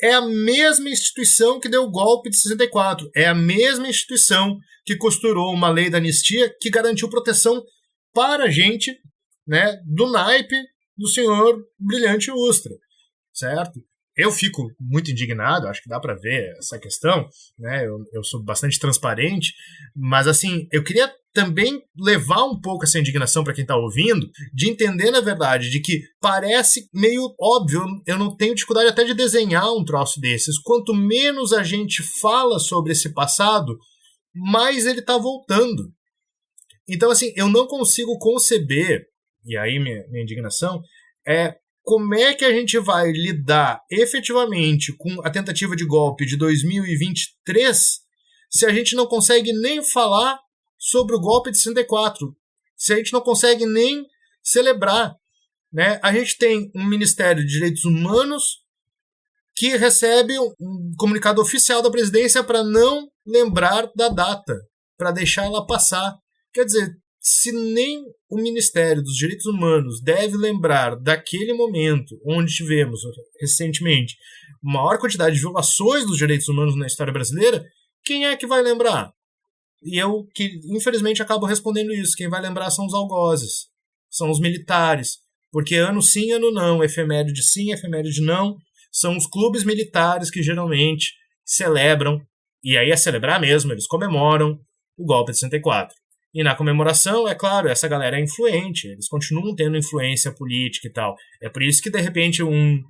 é a mesma instituição que deu o golpe de 64. É a mesma instituição que costurou uma lei da anistia que garantiu proteção para a gente, né, do naipe do senhor Brilhante Ustra, certo? Eu fico muito indignado, acho que dá para ver essa questão, né? Eu sou bastante transparente, mas assim, eu queria também levar um pouco essa indignação para quem está ouvindo, de entender, na verdade, de que parece meio óbvio, eu não tenho dificuldade até de desenhar um troço desses. Quanto menos a gente fala sobre esse passado, mais ele está voltando. Então, assim, eu não consigo conceber, e aí minha indignação, como é que a gente vai lidar efetivamente com a tentativa de golpe de 2023 se a gente não consegue nem falar sobre o golpe de 64, se a gente não consegue nem celebrar, né? A gente tem um Ministério de Direitos Humanos que recebe um comunicado oficial da presidência para não lembrar da data, para deixar ela passar. Quer dizer, se nem o Ministério dos Direitos Humanos deve lembrar daquele momento onde tivemos, recentemente, maior quantidade de violações dos direitos humanos na história brasileira, quem é que vai lembrar? E eu, que infelizmente acabo respondendo isso, quem vai lembrar são os algozes, são os militares, porque ano sim, ano não, efeméride sim, efeméride não, são os clubes militares que geralmente celebram, e aí é celebrar mesmo, eles comemoram o golpe de 64. E na comemoração, é claro, essa galera é influente, eles continuam tendo influência política e tal. É por isso que, de repente, um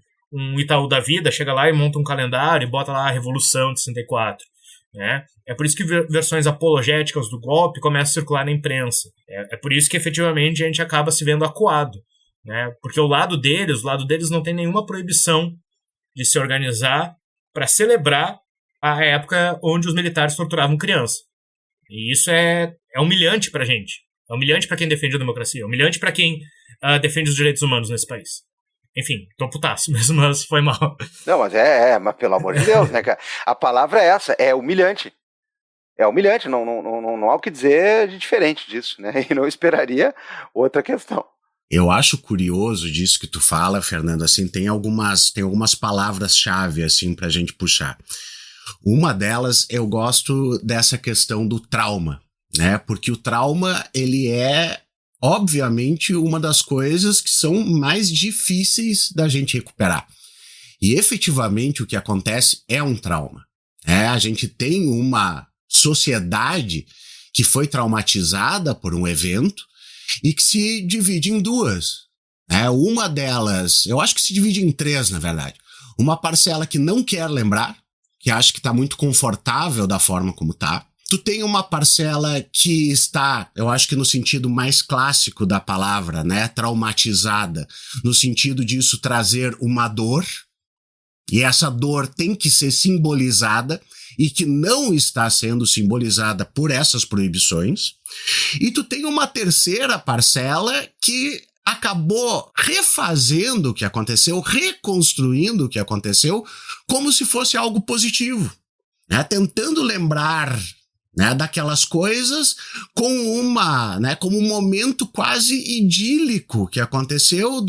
Itaú da vida chega lá e monta um calendário e bota lá a Revolução de 64. Né? É por isso que versões apologéticas do golpe começam a circular na imprensa. É por isso que, efetivamente, a gente acaba se vendo acuado. Né? Porque o lado deles não tem nenhuma proibição de se organizar para celebrar a época onde os militares torturavam crianças. E isso é humilhante pra gente. É humilhante pra quem defende a democracia. É humilhante pra quem defende os direitos humanos nesse país. Enfim, tô putaço mesmo, mas foi mal. Não, mas mas pelo amor de Deus, né, cara? A palavra é essa, é humilhante. É humilhante, não há o que dizer de diferente disso, né? E não esperaria outra questão. Eu acho curioso disso que tu fala, Fernando, assim, tem algumas palavras-chave, assim, pra gente puxar. Uma delas, eu gosto dessa questão do trauma, né? Porque o trauma, ele é, obviamente, uma das coisas que são mais difíceis da gente recuperar. E, efetivamente, o que acontece é um trauma. A gente tem uma sociedade que foi traumatizada por um evento e que se divide em duas. Uma delas, eu acho que se divide em três, na verdade. Uma parcela que não quer lembrar, que acha que está muito confortável da forma como está. Tu tem uma parcela que está, eu acho que no sentido mais clássico da palavra, né, traumatizada, no sentido disso trazer uma dor, e essa dor tem que ser simbolizada, e que não está sendo simbolizada por essas proibições. E tu tem uma terceira parcela que acabou refazendo o que aconteceu, reconstruindo o que aconteceu, como se fosse algo positivo, né? Tentando lembrar, né, daquelas coisas como um momento quase idílico que aconteceu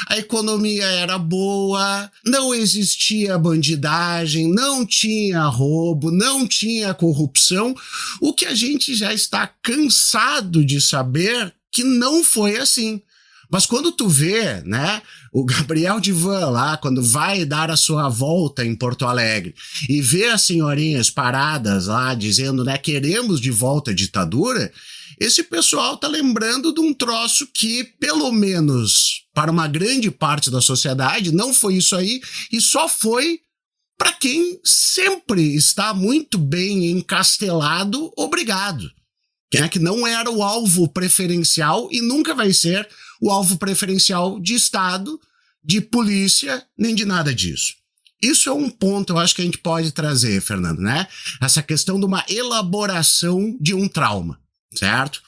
a economia era boa, não existia bandidagem, não tinha roubo, não tinha corrupção, o que a gente já está cansado de saber que não foi assim. Mas quando tu vê, né, o Gabriel Divan lá, quando vai dar a sua volta em Porto Alegre e vê as senhorinhas paradas lá dizendo, né, queremos de volta a ditadura, esse pessoal tá lembrando de um troço que, pelo menos para uma grande parte da sociedade, não foi isso aí e só foi para quem sempre está muito bem encastelado, obrigado. Que não era o alvo preferencial e nunca vai ser o alvo preferencial de Estado, de polícia, nem de nada disso. Isso é um ponto, eu acho que a gente pode trazer, Fernando, né? Essa questão de uma elaboração de um trauma, certo?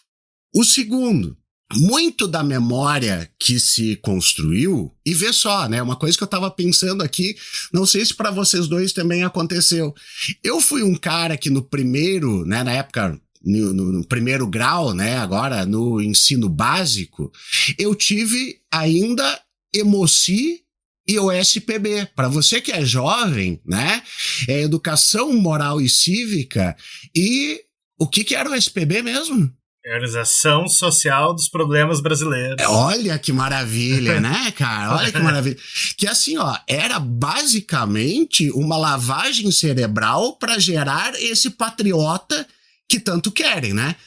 O segundo, muito da memória que se construiu, e vê só, né? Uma coisa que eu tava pensando aqui, não sei se para vocês dois também aconteceu. Eu fui um cara que no primeiro, né, na época... No primeiro grau, né, agora no ensino básico, eu tive ainda Emoci e o SPB. Para você que é jovem, né, é Educação Moral e Cívica. E o que era o SPB mesmo? Organização Social dos Problemas Brasileiros. Olha que maravilha, né, cara? Olha que maravilha. Que assim, era basicamente uma lavagem cerebral para gerar esse patriota que tanto querem, né?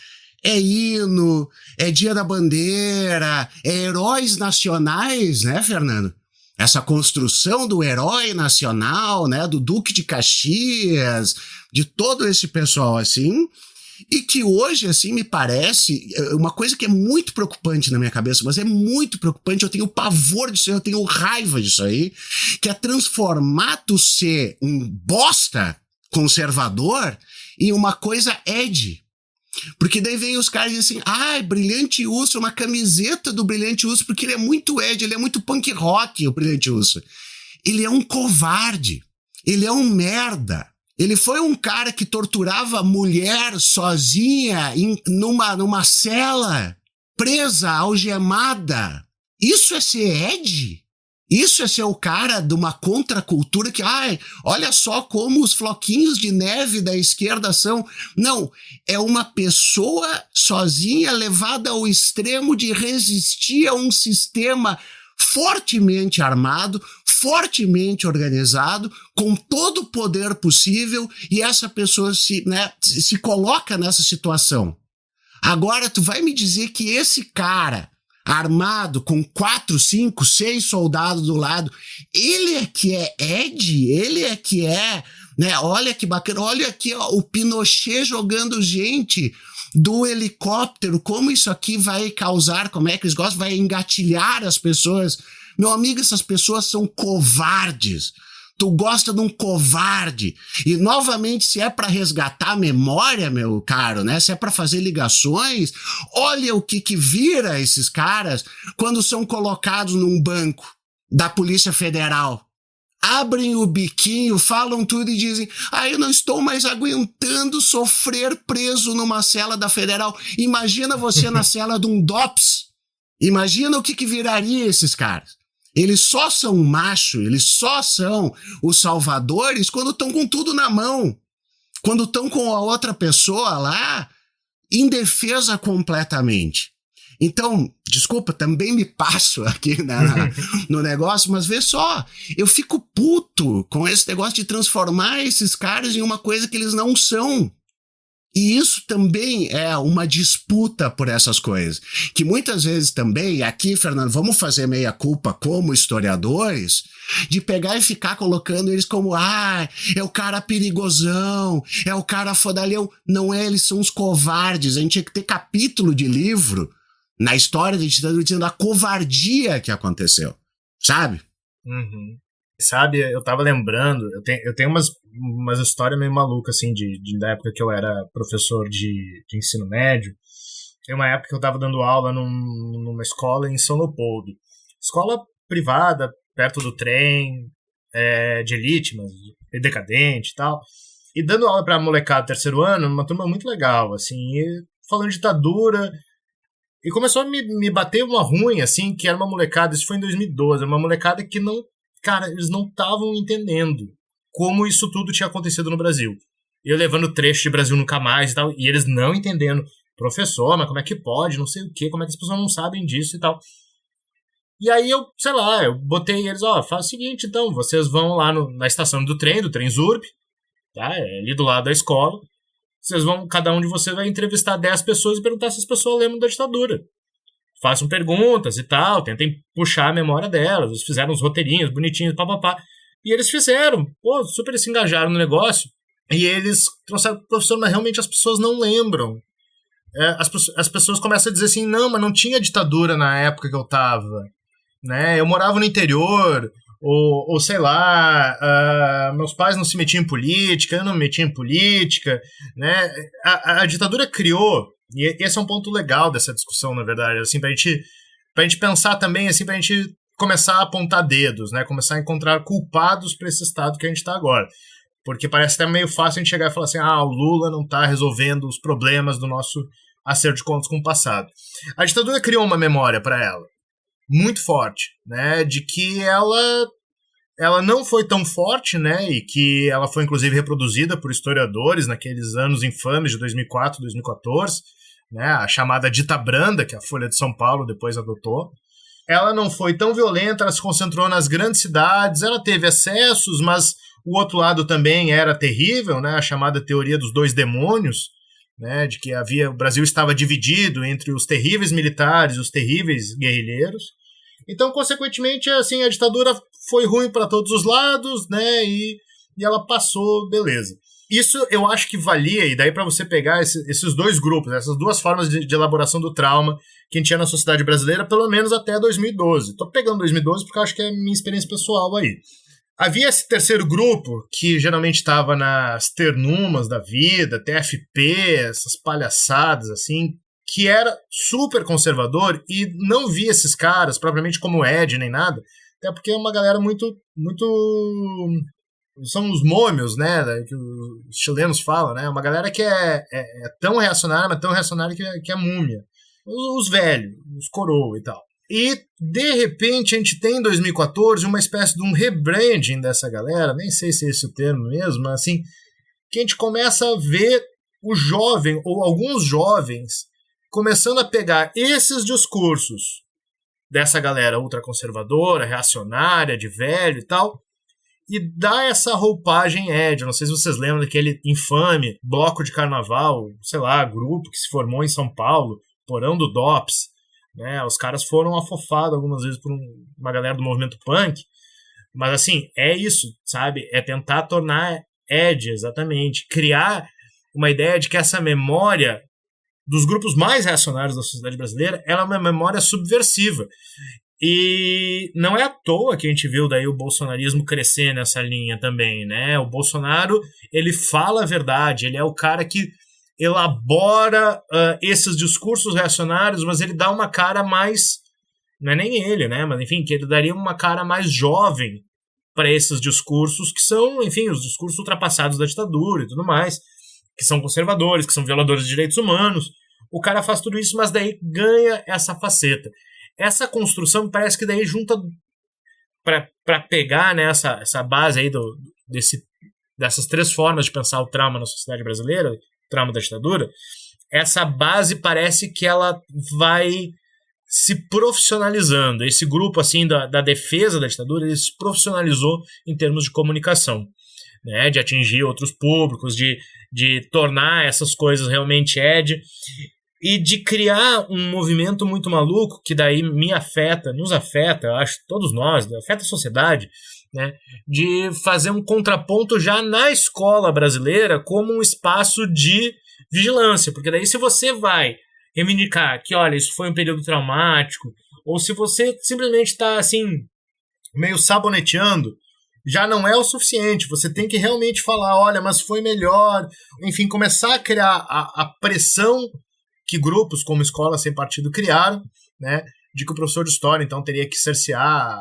É hino, é Dia da Bandeira, é heróis nacionais, né, Fernando? Essa construção do herói nacional, né, do Duque de Caxias, de todo esse pessoal assim. E que hoje, assim, me parece uma coisa que é muito preocupante na minha cabeça, mas é muito preocupante, eu tenho pavor disso aí, eu tenho raiva disso aí, que é transformar tu ser um bosta conservador em uma coisa edgy. Porque daí vem os caras e dizem assim, Brilhante Urso, uma camiseta do Brilhante Urso, porque ele é muito edgy, ele é muito punk rock, o Brilhante Urso. Ele é um covarde, ele é um merda. Ele foi um cara que torturava mulher sozinha numa cela, presa, algemada. Isso é ser edgy? Isso é ser o cara de uma contracultura que, olha só como os floquinhos de neve da esquerda são. Não, é uma pessoa sozinha levada ao extremo de resistir a um sistema fortemente armado, fortemente organizado, com todo o poder possível, e essa pessoa se coloca nessa situação. Agora, tu vai me dizer que esse cara, armado com 4, 5, 6 soldados do lado, ele é que é edgy, ele é que é, né? Olha que bacana, olha aqui o Pinochet jogando gente do helicóptero, como isso aqui vai causar, como é que eles gostam, vai engatilhar as pessoas. Meu amigo, essas pessoas são covardes. Tu gosta de um covarde. E, novamente, se é para resgatar a memória, meu caro, né? Se é para fazer ligações, olha o que vira esses caras quando são colocados num banco da Polícia Federal. Abrem o biquinho, falam tudo e dizem, eu não estou mais aguentando sofrer preso numa cela da Federal. Imagina você na cela de um DOPS. Imagina o que viraria esses caras. Eles só são macho, eles só são os salvadores quando estão com tudo na mão. Quando estão com a outra pessoa lá, indefesa completamente. Então, desculpa, também me passo aqui no negócio, mas vê só, eu fico puto com esse negócio de transformar esses caras em uma coisa que eles não são. E isso também é uma disputa por essas coisas, que muitas vezes também, aqui, Fernando, vamos fazer meia culpa como historiadores, de pegar e ficar colocando eles como, é o cara perigosão, é o cara fodalhão. Não é, eles são os covardes. A gente tinha que ter capítulo de livro na história da ditadura dizendo a covardia que aconteceu, sabe? Uhum. Sabe, eu tava lembrando, eu tenho umas histórias meio malucas, assim, da época que eu era professor de ensino médio. Tem uma época que eu tava dando aula numa escola em São Leopoldo. Escola privada, perto do trem, de elite, mas decadente e tal. E dando aula pra molecada do terceiro ano, uma turma muito legal, assim, e falando de ditadura. E começou a me bater uma ruim, assim, que era uma molecada, isso foi em 2012, uma molecada que não... Cara, eles não estavam entendendo como isso tudo tinha acontecido no Brasil. Eu levando trecho de Brasil Nunca Mais e tal, e eles não entendendo. Professor, mas como é que pode? Não sei o quê, como é que as pessoas não sabem disso e tal. E aí eu botei eles, faz o seguinte, então, vocês vão lá na estação do trem Zurb, tá? É ali do lado da escola. Vocês vão, cada um de vocês vai entrevistar 10 pessoas e perguntar se as pessoas lembram da ditadura. Façam perguntas e tal, tentem puxar a memória delas. Eles fizeram uns roteirinhos bonitinhos, papapá. E eles fizeram, super se engajaram no negócio. E eles trouxeram, professor, mas realmente as pessoas não lembram. As pessoas começam a dizer assim, não, mas não tinha ditadura na época que eu tava. Né? Eu morava no interior, ou sei lá, meus pais não se metiam em política, eu não me metia em política. Né? A ditadura criou... E esse é um ponto legal dessa discussão, na verdade, assim, pra gente pensar também, assim, pra gente começar a apontar dedos, né, começar a encontrar culpados para esse estado que a gente tá agora. Porque parece até meio fácil a gente chegar e falar assim, o Lula não tá resolvendo os problemas do nosso acerto de contas com o passado. A ditadura criou uma memória para ela, muito forte, né, de que ela não foi tão forte, né, e que ela foi inclusive reproduzida por historiadores naqueles anos infames de 2004, 2014, né, a chamada dita branda, que a Folha de São Paulo depois adotou. Ela não foi tão violenta, ela se concentrou nas grandes cidades, ela teve excessos, mas o outro lado também era terrível, né, a chamada teoria dos dois demônios, né, de que o Brasil estava dividido entre os terríveis militares e os terríveis guerrilheiros. Então, consequentemente, assim, a ditadura foi ruim para todos os lados, né, e ela passou, beleza. Isso eu acho que valia, e daí para você pegar esses dois grupos, essas duas formas de elaboração do trauma que a gente tinha na sociedade brasileira, pelo menos até 2012. Tô pegando 2012 porque eu acho que é minha experiência pessoal aí. Havia esse terceiro grupo, que geralmente estava nas ternumas da vida, TFP, essas palhaçadas, assim, que era super conservador e não via esses caras propriamente como Ed nem nada, até porque é uma galera muito são os mômios, né, que os chilenos falam, né, uma galera que é tão reacionária, mas tão reacionária que é múmia. Os velhos, os coroa e tal. E, de repente, a gente tem em 2014 uma espécie de um rebranding dessa galera, nem sei se é esse o termo mesmo, mas assim, que a gente começa a ver o jovem, ou alguns jovens, começando a pegar esses discursos dessa galera ultraconservadora, reacionária, de velho e tal, e dar essa roupagem Ed. Não sei se vocês lembram daquele infame bloco de carnaval, sei lá, grupo que se formou em São Paulo, Porão do DOPS, né? Os caras foram afofados algumas vezes por uma galera do movimento punk, mas assim, é isso, sabe? É tentar tornar Ed, exatamente, criar uma ideia de que essa memória dos grupos mais reacionários da sociedade brasileira, ela é uma memória subversiva. E não é à toa que a gente viu daí o bolsonarismo crescer nessa linha também, né? O Bolsonaro, ele fala a verdade, ele é o cara que elabora esses discursos reacionários, mas ele dá uma cara mais... Não é nem ele, né? Mas, enfim, que ele daria uma cara mais jovem para esses discursos que são, enfim, os discursos ultrapassados da ditadura e tudo mais, que são conservadores, que são violadores de direitos humanos. O cara faz tudo isso, mas daí ganha essa faceta. Essa construção parece que daí junta para pegar, né, essa base aí dessas três formas de pensar o trauma na sociedade brasileira, o trauma da ditadura, essa base parece que ela vai se profissionalizando. Esse grupo assim da defesa da ditadura, ele se profissionalizou em termos de comunicação, né, de atingir outros públicos, de tornar essas coisas realmente e de criar um movimento muito maluco que daí nos afeta, eu acho, todos nós, afeta a sociedade, né, de fazer um contraponto já na escola brasileira como um espaço de vigilância, porque daí se você vai reivindicar que, olha, isso foi um período traumático, ou se você simplesmente está assim, meio saboneteando, já não é o suficiente, você tem que realmente falar, olha, mas foi melhor, enfim, começar a criar a pressão que grupos como Escola Sem Partido criaram, né, de que o professor de história, então, teria que cercear,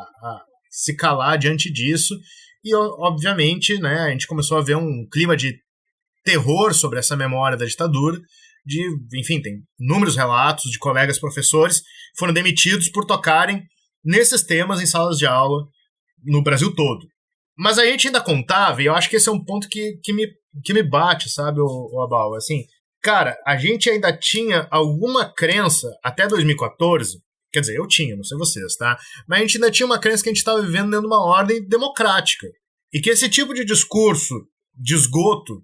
se calar diante disso, e, obviamente, né, a gente começou a ver um clima de terror sobre essa memória da ditadura, enfim, tem inúmeros relatos de colegas professores que foram demitidos por tocarem nesses temas em salas de aula no Brasil todo. Mas a gente ainda contava, e eu acho que esse é um ponto que me bate, sabe, o Abal, assim... Cara, a gente ainda tinha alguma crença, até 2014, quer dizer, eu tinha, não sei vocês, tá? Mas a gente ainda tinha uma crença que a gente estava vivendo dentro de uma ordem democrática. E que esse tipo de discurso de esgoto,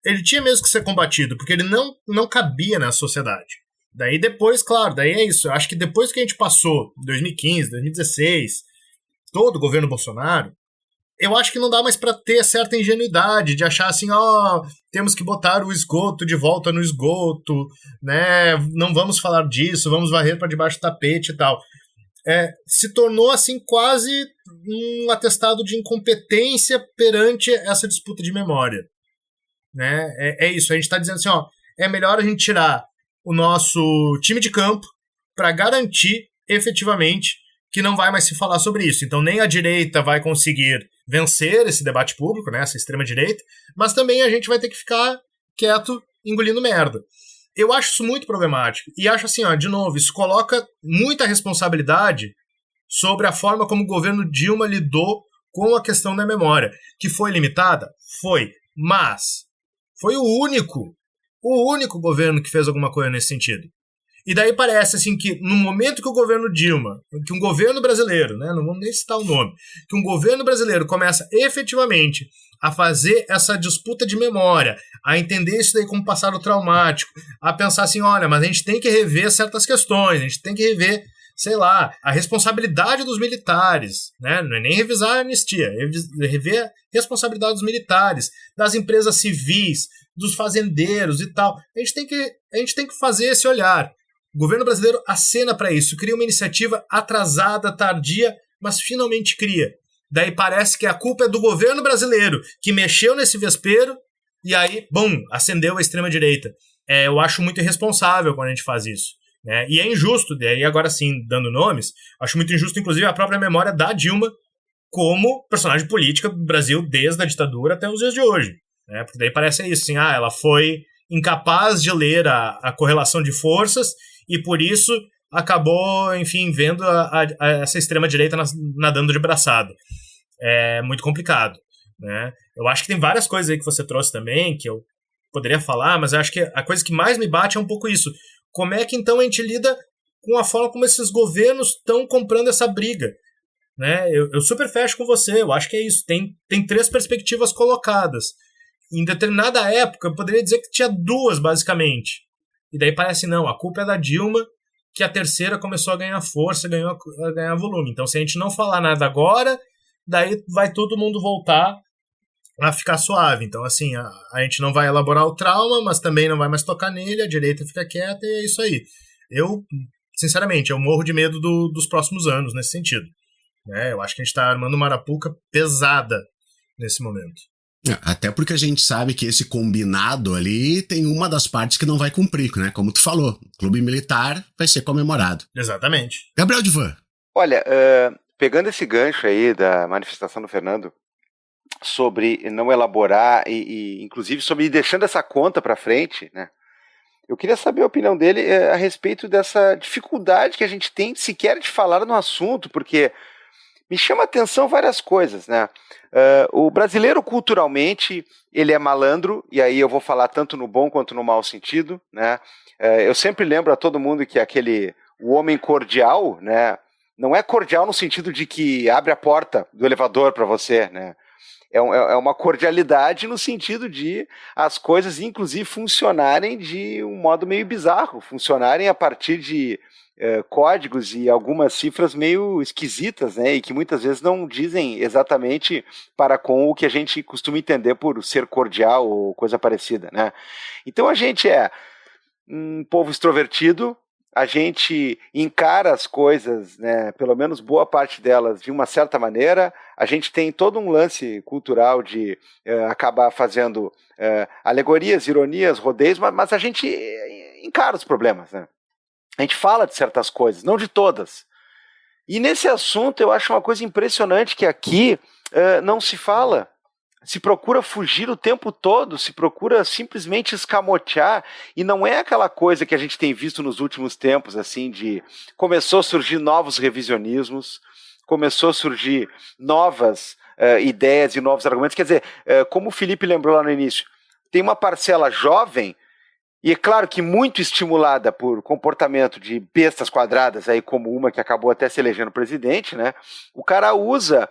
ele tinha mesmo que ser combatido, porque ele não cabia na sociedade. Daí depois, claro, daí é isso. Eu acho que depois que a gente passou, 2015, 2016, todo o governo Bolsonaro, eu acho que não dá mais para ter certa ingenuidade de achar assim, temos que botar o esgoto de volta no esgoto, né? Não vamos falar disso, vamos varrer para debaixo do tapete e tal. Se tornou assim quase um atestado de incompetência perante essa disputa de memória, né? É isso, a gente está dizendo assim, é melhor a gente tirar o nosso time de campo para garantir efetivamente que não vai mais se falar sobre isso. Então nem a direita vai conseguir vencer esse debate público, né, essa extrema-direita, mas também a gente vai ter que ficar quieto, engolindo merda. Eu acho isso muito problemático. E acho assim, de novo, isso coloca muita responsabilidade sobre a forma como o governo Dilma lidou com a questão da memória. Que foi limitada? Foi. Mas foi o único governo que fez alguma coisa nesse sentido. E daí parece assim que no momento que o governo Dilma, que um governo brasileiro, né, não vamos nem citar o nome, que um governo brasileiro começa efetivamente a fazer essa disputa de memória, a entender isso daí como passado traumático, a pensar assim, olha, mas a gente tem que rever certas questões, a gente tem que rever sei lá, a responsabilidade dos militares, né? Não é nem revisar a anistia, é rever a responsabilidade dos militares, das empresas civis, dos fazendeiros e tal. A gente tem que fazer esse olhar. O governo brasileiro acena para isso, cria uma iniciativa atrasada, tardia, mas finalmente cria. Daí parece que a culpa é do governo brasileiro, que mexeu nesse vespeiro e aí, bum, acendeu a extrema-direita. Eu acho muito irresponsável quando a gente faz isso. Né? E é injusto, e agora sim, dando nomes, acho muito injusto, inclusive, a própria memória da Dilma como personagem política do Brasil desde a ditadura até os dias de hoje. Né? Porque daí parece isso, assim, ela foi incapaz de ler a correlação de forças e por isso acabou, enfim, vendo essa extrema-direita nadando de braçada. É muito complicado. Né? Eu acho que tem várias coisas aí que você trouxe também, que eu poderia falar, mas eu acho que a coisa que mais me bate é um pouco isso. Como é que então a gente lida com a forma como esses governos estão comprando essa briga? Né? Eu super fecho com você, eu acho que é isso. Tem 3 perspectivas colocadas. Em determinada época, eu poderia dizer que tinha 2, basicamente. E daí parece, não, a culpa é da Dilma, que a terceira começou a ganhar força, a ganhar volume. Então, se a gente não falar nada agora, daí vai todo mundo voltar a ficar suave. Então, assim, a gente não vai elaborar o trauma, mas também não vai mais tocar nele, a direita fica quieta e é isso aí. Eu, sinceramente, eu morro de medo dos próximos anos nesse sentido. Né? Eu acho que a gente está armando uma arapuca pesada nesse momento. Até porque a gente sabe que esse combinado ali tem uma das partes que não vai cumprir, né? Como tu falou, o clube militar vai ser comemorado. Exatamente. Gabriel Divan. Olha, pegando esse gancho aí da manifestação do Fernando sobre não elaborar e inclusive sobre ir deixando essa conta para frente, né? Eu queria saber a opinião dele a respeito dessa dificuldade que a gente tem sequer de falar no assunto, porque me chama a atenção várias coisas, né? O brasileiro, culturalmente, ele é malandro, e aí eu vou falar tanto no bom quanto no mau sentido, né? Eu sempre lembro a todo mundo que o homem cordial, né? Não é cordial no sentido de que abre a porta do elevador para você, né? É uma cordialidade no sentido de as coisas, inclusive, funcionarem de um modo meio bizarro, funcionarem a partir de códigos e algumas cifras meio esquisitas, né, e que muitas vezes não dizem exatamente para com o que a gente costuma entender por ser cordial ou coisa parecida, né? Então a gente é um povo extrovertido, a gente encara as coisas, né, pelo menos boa parte delas, de uma certa maneira. A gente tem todo um lance cultural de acabar fazendo alegorias, ironias, rodeios, mas a gente encara os problemas, né? A gente fala de certas coisas, não de todas. E nesse assunto eu acho uma coisa impressionante que aqui não se fala. Se procura fugir o tempo todo, se procura simplesmente escamotear, e não é aquela coisa que a gente tem visto nos últimos tempos, assim, de começou a surgir novos revisionismos, começou a surgir novas ideias e novos argumentos. Quer dizer, como o Felipe lembrou lá no início, tem uma parcela jovem, e é claro que muito estimulada por comportamento de bestas quadradas, aí como uma que acabou até se elegendo presidente, né? O cara usa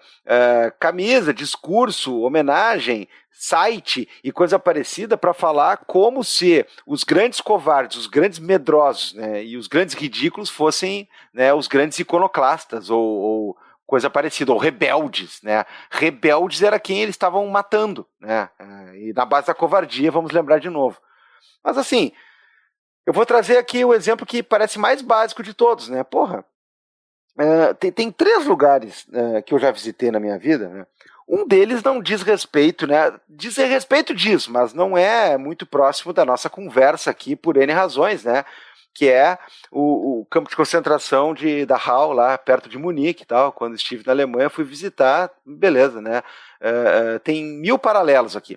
camisa, discurso, homenagem, site e coisa parecida para falar como se os grandes covardes, os grandes medrosos, né, e os grandes ridículos fossem, né, os grandes iconoclastas ou coisa parecida, ou rebeldes, né? Rebeldes era quem eles estavam matando, né? E na base da covardia, vamos lembrar de novo. Mas assim, eu vou trazer aqui o exemplo que parece mais básico de todos, né? Porra, tem 3 lugares que eu já visitei na minha vida, né? Um deles não diz respeito, né? Diz respeito disso, mas não é muito próximo da nossa conversa aqui por N razões, né? Que é o campo de concentração da Dachau, lá perto de Munique e tal. Quando estive na Alemanha, fui visitar, beleza, né? Tem 1000 paralelos aqui.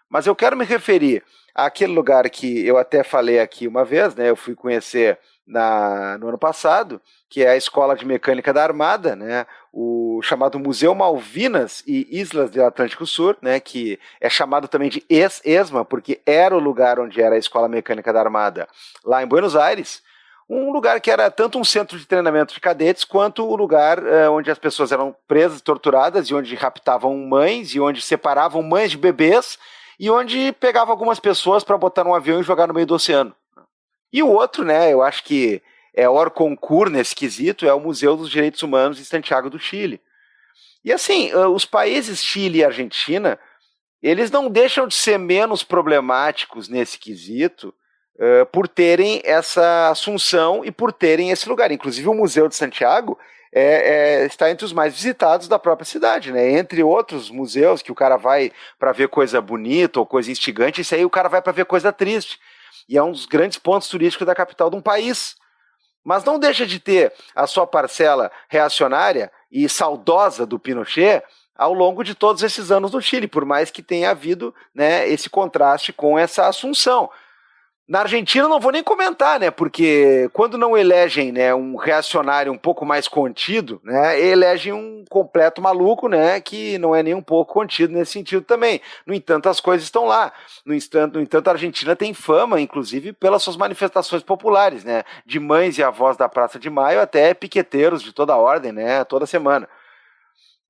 Mas eu quero me referir àquele lugar que eu até falei aqui uma vez, né? Eu fui conhecer no ano passado, que é a Escola de Mecânica da Armada, né? O chamado Museu Malvinas e Islas do Atlântico Sur, né? Que é chamado também de ESMA, porque era o lugar onde era a Escola Mecânica da Armada, lá em Buenos Aires. Um lugar que era tanto um centro de treinamento de cadetes, quanto o lugar onde as pessoas eram presas, torturadas, e onde raptavam mães, e onde separavam mães de bebês, e onde pegava algumas pessoas para botar num avião e jogar no meio do oceano. E o outro, né, eu acho que hors concours nesse quesito, é o Museu dos Direitos Humanos em Santiago do Chile. E assim, os países Chile e Argentina, eles não deixam de ser menos problemáticos nesse quesito por terem essa assunção e por terem esse lugar. Inclusive o Museu de Santiago está entre os mais visitados da própria cidade, né? Entre outros museus que o cara vai para ver coisa bonita ou coisa instigante, isso aí o cara vai para ver coisa triste. E é um dos grandes pontos turísticos da capital de um país. Mas não deixa de ter a sua parcela reacionária e saudosa do Pinochet ao longo de todos esses anos no Chile, por mais que tenha havido, né, esse contraste com essa assunção. Na Argentina não vou nem comentar, né, porque quando não elegem, né, um reacionário um pouco mais contido, né, elegem um completo maluco, né, que não é nem um pouco contido nesse sentido também. No entanto, as coisas estão lá. No entanto, a Argentina tem fama, inclusive, pelas suas manifestações populares, né, de mães e avós da Praça de Maio até piqueteiros de toda a ordem, né, toda semana.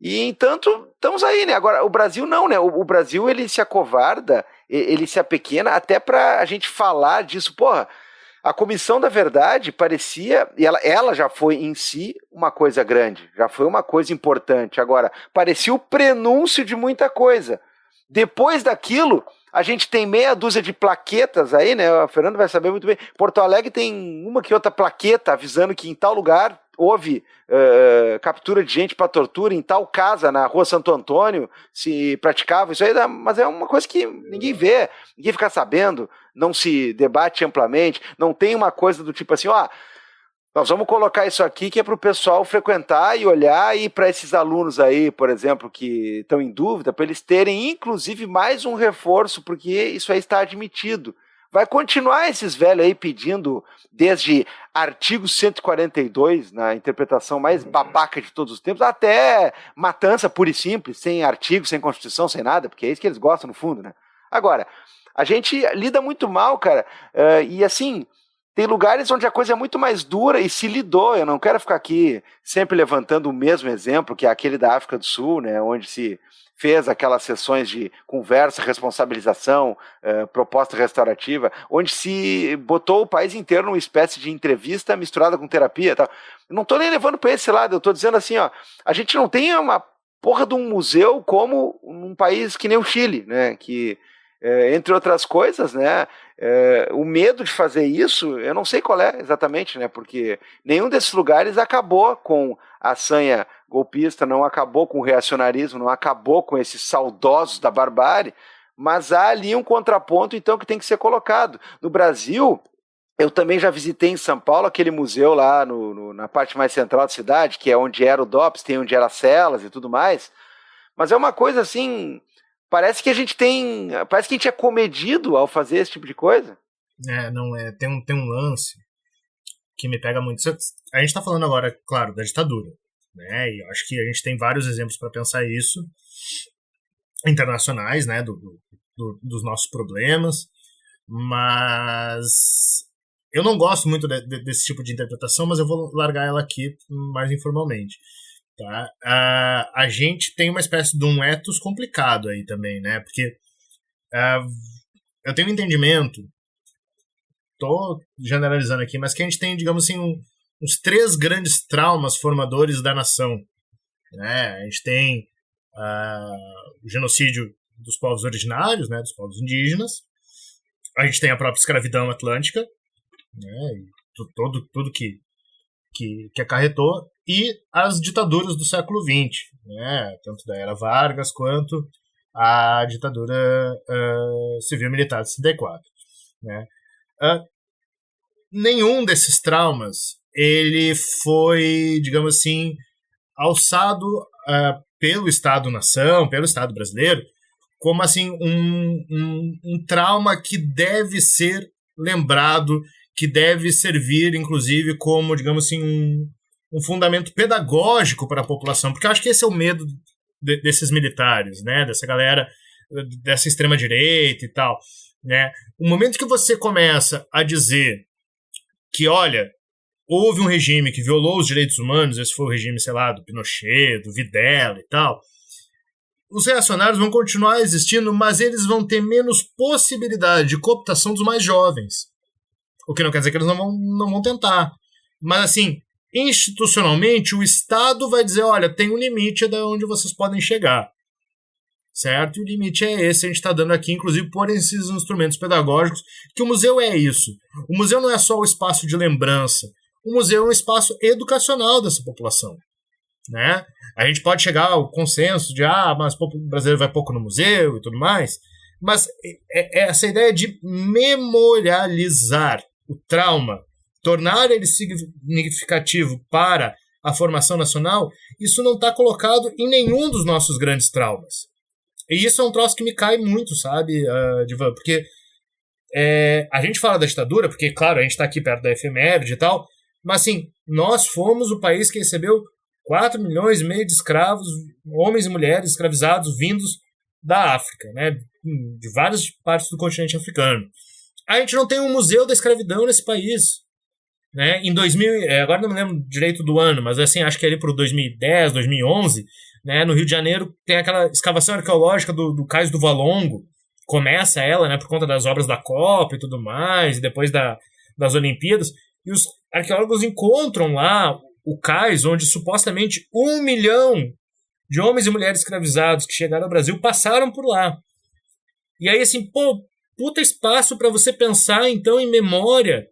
E, entanto, estamos aí, né? Agora, o Brasil não, né? O Brasil, ele se acovarda, ele se apequena até para a gente falar disso. Porra, a Comissão da Verdade parecia, e ela já foi em si uma coisa grande, já foi uma coisa importante. Agora, parecia o prenúncio de muita coisa. Depois daquilo, a gente tem meia dúzia de plaquetas aí, né? O Fernando vai saber muito bem. Porto Alegre tem uma que outra plaqueta avisando que em tal lugar houve captura de gente para tortura, em tal casa, na rua Santo Antônio, se praticava isso aí, mas é uma coisa que ninguém vê, ninguém fica sabendo, não se debate amplamente, não tem uma coisa do tipo assim, ó, nós vamos colocar isso aqui que é para o pessoal frequentar e olhar, e para esses alunos aí, por exemplo, que estão em dúvida, para eles terem inclusive mais um reforço, porque isso aí está admitido. Vai continuar esses velhos aí pedindo, desde artigo 142, na interpretação mais babaca de todos os tempos, até matança pura e simples, sem artigo, sem Constituição, sem nada, porque é isso que eles gostam no fundo, né? Agora, a gente lida muito mal, cara, e assim, tem lugares onde a coisa é muito mais dura e se lidou. Eu não quero ficar aqui sempre levantando o mesmo exemplo, que é aquele da África do Sul, né, onde se fez aquelas sessões de conversa, responsabilização, proposta restaurativa, onde se botou o país inteiro numa espécie de entrevista misturada com terapia. Tal. Eu não estou nem levando para esse lado, eu estou dizendo assim, ó, a gente não tem uma porra de um museu como um país que nem o Chile, né, que, entre outras coisas, né, o medo de fazer isso, eu não sei qual é exatamente, né, porque nenhum desses lugares acabou com a sanha golpista, não acabou com o reacionarismo, não acabou com esses saudosos da barbárie, mas há ali um contraponto, então, que tem que ser colocado. No Brasil, eu também já visitei em São Paulo aquele museu lá na parte mais central da cidade, que é onde era o DOPS, tem onde era as celas e tudo mais, mas é uma coisa assim, parece que a gente é comedido ao fazer esse tipo de coisa. Não é, tem um lance que me pega muito. A gente está falando agora, claro, da ditadura, né? E acho que a gente tem vários exemplos para pensar isso, internacionais, né? Dos nossos problemas, mas eu não gosto muito desse tipo de interpretação, mas eu vou largar ela aqui mais informalmente. Tá? A gente tem uma espécie de um ethos complicado aí também, né? Porque eu tenho um entendimento, tô generalizando aqui, mas que a gente tem, digamos assim, uns 3 grandes traumas formadores da nação, né? A gente tem o genocídio dos povos originários, né? Dos povos indígenas. A gente tem a própria escravidão atlântica, né? E tudo que acarretou, e as ditaduras do século XX, né? Tanto da era Vargas quanto a ditadura civil-militar de 64. Né? Nenhum desses traumas ele foi, digamos assim, alçado pelo Estado-nação, pelo Estado brasileiro, como assim um trauma que deve ser lembrado, que deve servir, inclusive, como, digamos assim, um fundamento pedagógico para a população, porque eu acho que esse é o medo desses militares, né, dessa galera, dessa extrema-direita e tal, né? O momento que você começa a dizer que, olha, houve um regime que violou os direitos humanos, esse foi o regime, sei lá, do Pinochet, do Videla e tal, os reacionários vão continuar existindo, mas eles vão ter menos possibilidade de cooptação dos mais jovens. O que não quer dizer que eles não vão tentar. Mas, assim, institucionalmente, o Estado vai dizer, olha, tem um limite de onde vocês podem chegar. Certo? E o limite é esse, a gente está dando aqui, inclusive, por esses instrumentos pedagógicos, que o museu é isso. O museu não é só o espaço de lembrança. O museu é um espaço educacional dessa população. Né? A gente pode chegar ao consenso de mas o brasileiro vai pouco no museu e tudo mais, mas essa ideia de memorializar o trauma, tornar ele significativo para a formação nacional, isso não está colocado em nenhum dos nossos grandes traumas. E isso é um troço que me cai muito, sabe, Divan? Porque a gente fala da ditadura, porque, claro, a gente está aqui perto da efeméride e tal, mas, assim, nós fomos o país que recebeu 4,5 milhões de escravos, homens e mulheres escravizados vindos da África, né, de várias partes do continente africano. A gente não tem um museu da escravidão nesse país. Né? Em 2000, agora não me lembro direito do ano, mas assim, acho que ali para 2010, 2011, né, no Rio de Janeiro tem aquela escavação arqueológica do Cais do Valongo. Começa ela, né, por conta das obras da Copa e tudo mais, e depois das Olimpíadas, e os arqueólogos encontram lá o cais onde supostamente 1 milhão de homens e mulheres escravizados que chegaram ao Brasil passaram por lá. E aí, assim, puta espaço para você pensar, então, em memória,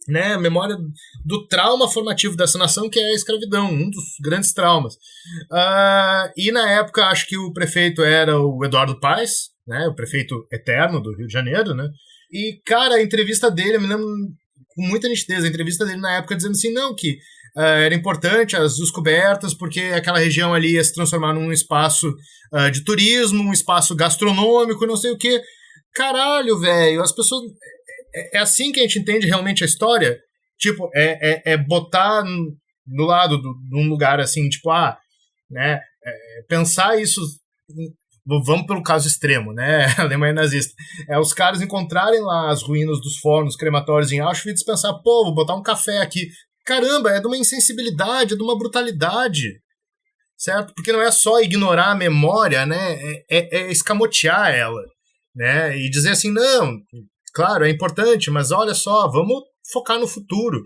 né, memória do trauma formativo dessa nação, que é a escravidão, um dos grandes traumas. E na época, acho que o prefeito era o Eduardo Paes, né, o prefeito eterno do Rio de Janeiro, né, e, cara, a entrevista dele, eu me lembro com muita nitidez, a entrevista dele na época dizendo assim, não, que era importante as descobertas, porque aquela região ali ia se transformar num espaço de turismo, um espaço gastronômico, não sei o quê. Caralho, velho, as pessoas... É assim que a gente entende realmente a história? Tipo, botar do lado de um lugar assim, tipo, né, pensar isso... Vamos pelo caso extremo, né? A Alemanha nazista. Os caras encontrarem lá as ruínas dos fornos crematórios em Auschwitz e pensar, vou botar um café aqui. Caramba, é de uma insensibilidade, é de uma brutalidade, certo? Porque não é só ignorar a memória, né? É escamotear ela, né? E dizer assim, não, claro, é importante, mas olha só, vamos focar no futuro.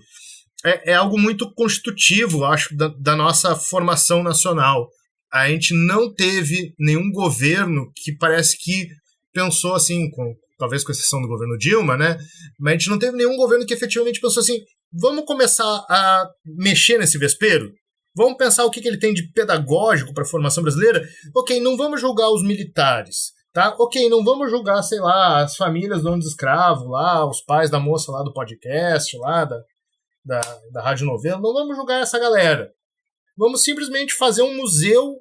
É algo muito constitutivo, acho, da nossa formação nacional. A gente não teve nenhum governo que parece que pensou assim, talvez com exceção do governo Dilma, né? Mas a gente não teve nenhum governo que efetivamente pensou assim, vamos começar a mexer nesse vespeiro? Vamos pensar o que ele tem de pedagógico para a formação brasileira? Ok, não vamos julgar os militares, tá? Ok, não vamos julgar, sei lá, as famílias donos de escravo lá, os pais da moça lá do podcast, lá da Rádio Novela, não vamos julgar essa galera. Vamos simplesmente fazer um museu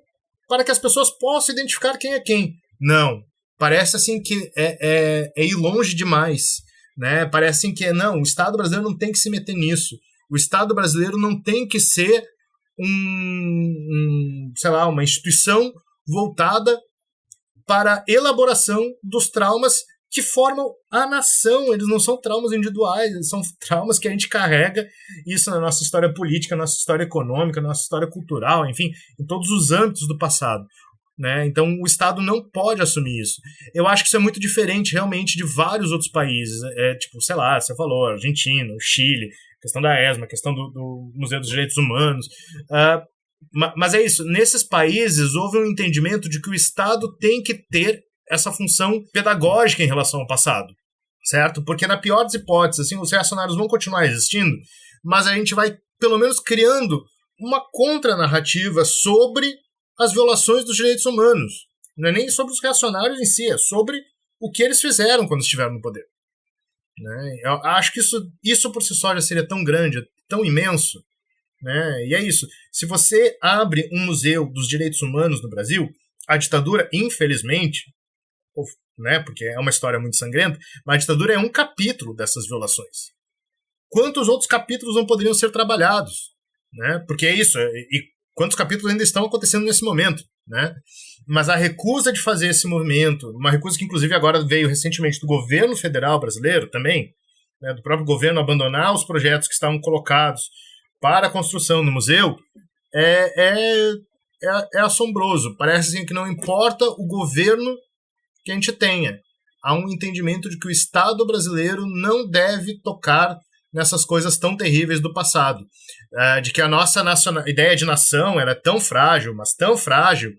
para que as pessoas possam identificar quem é quem. Não, parece assim que é ir longe demais. Né? Parece assim que não, o Estado brasileiro não tem que se meter nisso. O Estado brasileiro não tem que ser sei lá, uma instituição voltada para a elaboração dos traumas que formam a nação. Eles não são traumas individuais, eles são traumas que a gente carrega isso na nossa história política, na nossa história econômica, na nossa história cultural, enfim, em todos os âmbitos do passado. Né? Então o Estado não pode assumir isso. Eu acho que isso é muito diferente realmente de vários outros países. Tipo, sei lá, você falou, Argentina, Chile, questão da ESMA, questão do Museu dos Direitos Humanos. Mas é isso, nesses países houve um entendimento de que o Estado tem que ter essa função pedagógica em relação ao passado, certo? Porque na pior das hipóteses, assim, os reacionários vão continuar existindo, mas a gente vai pelo menos criando uma contranarrativa sobre as violações dos direitos humanos. Não é nem sobre os reacionários em si, é sobre o que eles fizeram quando estiveram no poder. Né? Eu acho que isso por si só já seria tão grande, tão imenso. Né? E é isso. Se você abre um museu dos direitos humanos no Brasil, a ditadura, infelizmente, né, porque é uma história muito sangrenta, mas a ditadura é um capítulo dessas violações. Quantos outros capítulos não poderiam ser trabalhados? Né? Porque é isso, e quantos capítulos ainda estão acontecendo nesse momento, né? Mas a recusa de fazer esse movimento, uma recusa que inclusive agora veio recentemente do governo federal brasileiro também, né, do próprio governo abandonar os projetos que estavam colocados para a construção do museu, é assombroso. Parece assim, que não importa o governo que a gente tenha, há um entendimento de que o Estado brasileiro não deve tocar nessas coisas tão terríveis do passado. De que a nossa ideia de nação era tão frágil, mas tão frágil,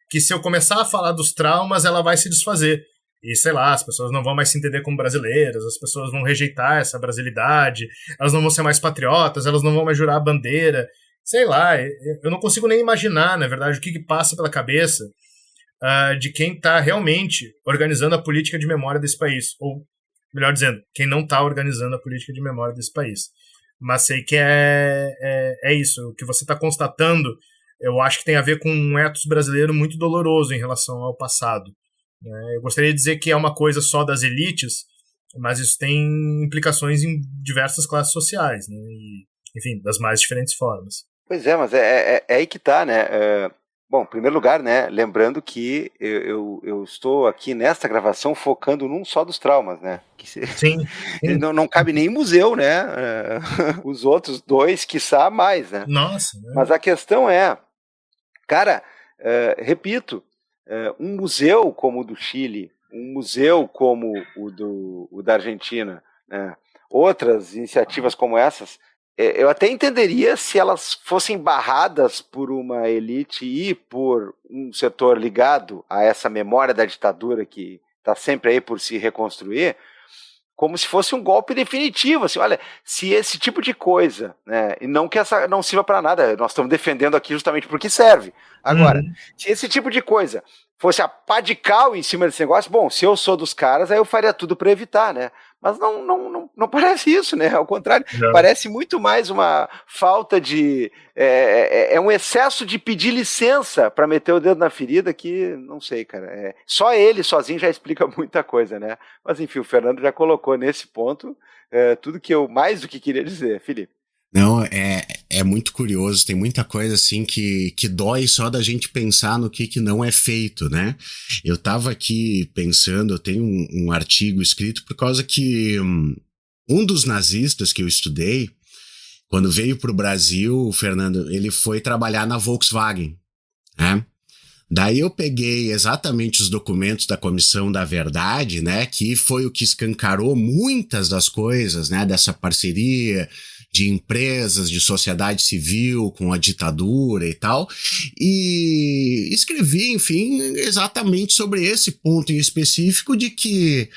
que se eu começar a falar dos traumas, ela vai se desfazer. E, sei lá, as pessoas não vão mais se entender como brasileiras, as pessoas vão rejeitar essa brasilidade, elas não vão ser mais patriotas, elas não vão mais jurar a bandeira. Sei lá, eu não consigo nem imaginar, na verdade, o que passa pela cabeça de quem está realmente organizando a política de memória desse país. Ou, melhor dizendo, quem não está organizando a política de memória desse país. Mas sei que é isso. O que você está constatando, eu acho que tem a ver com um ethos brasileiro muito doloroso em relação ao passado. Eu gostaria de dizer que é uma coisa só das elites, mas isso tem implicações em diversas classes sociais, né? E, enfim, das mais diferentes formas. Pois é, mas é aí que tá, né? Bom, em primeiro lugar, né, lembrando que eu estou aqui nesta gravação focando num só dos traumas, né? Que sim. Não cabe nem em museu, né? Os outros dois, quiçá mais, né? Nossa. Né? Mas a questão é, cara, repito, um museu como o do Chile, um museu como o da Argentina, né? Outras iniciativas como essas, eu até entenderia se elas fossem barradas por uma elite e por um setor ligado a essa memória da ditadura que está sempre aí por se reconstruir, como se fosse um golpe definitivo. Assim, olha, se esse tipo de coisa, né, e não que essa não sirva para nada, nós estamos defendendo aqui justamente porque serve. Agora, se esse tipo de coisa fosse a pá de cal em cima desse negócio, bom, se eu sou dos caras, aí eu faria tudo para evitar, né? Mas não parece isso, né? Ao contrário, parece muito mais uma falta de... É um excesso de pedir licença para meter o dedo na ferida que, não sei, cara. Só ele sozinho já explica muita coisa, né? Mas enfim, o Fernando já colocou nesse ponto tudo que eu mais do que queria dizer. Felipe. Não, é muito curioso, tem muita coisa assim que dói só da gente pensar no que não é feito, né? Eu tava aqui pensando, eu tenho um artigo escrito por causa que um dos nazistas que eu estudei, quando veio pro Brasil, o Fernando, ele foi trabalhar na Volkswagen, né? Daí eu peguei exatamente os documentos da Comissão da Verdade, né? Que foi o que escancarou muitas das coisas, né? Dessa parceria de empresas, de sociedade civil com a ditadura e tal, e escrevi, enfim, exatamente sobre esse ponto em específico de que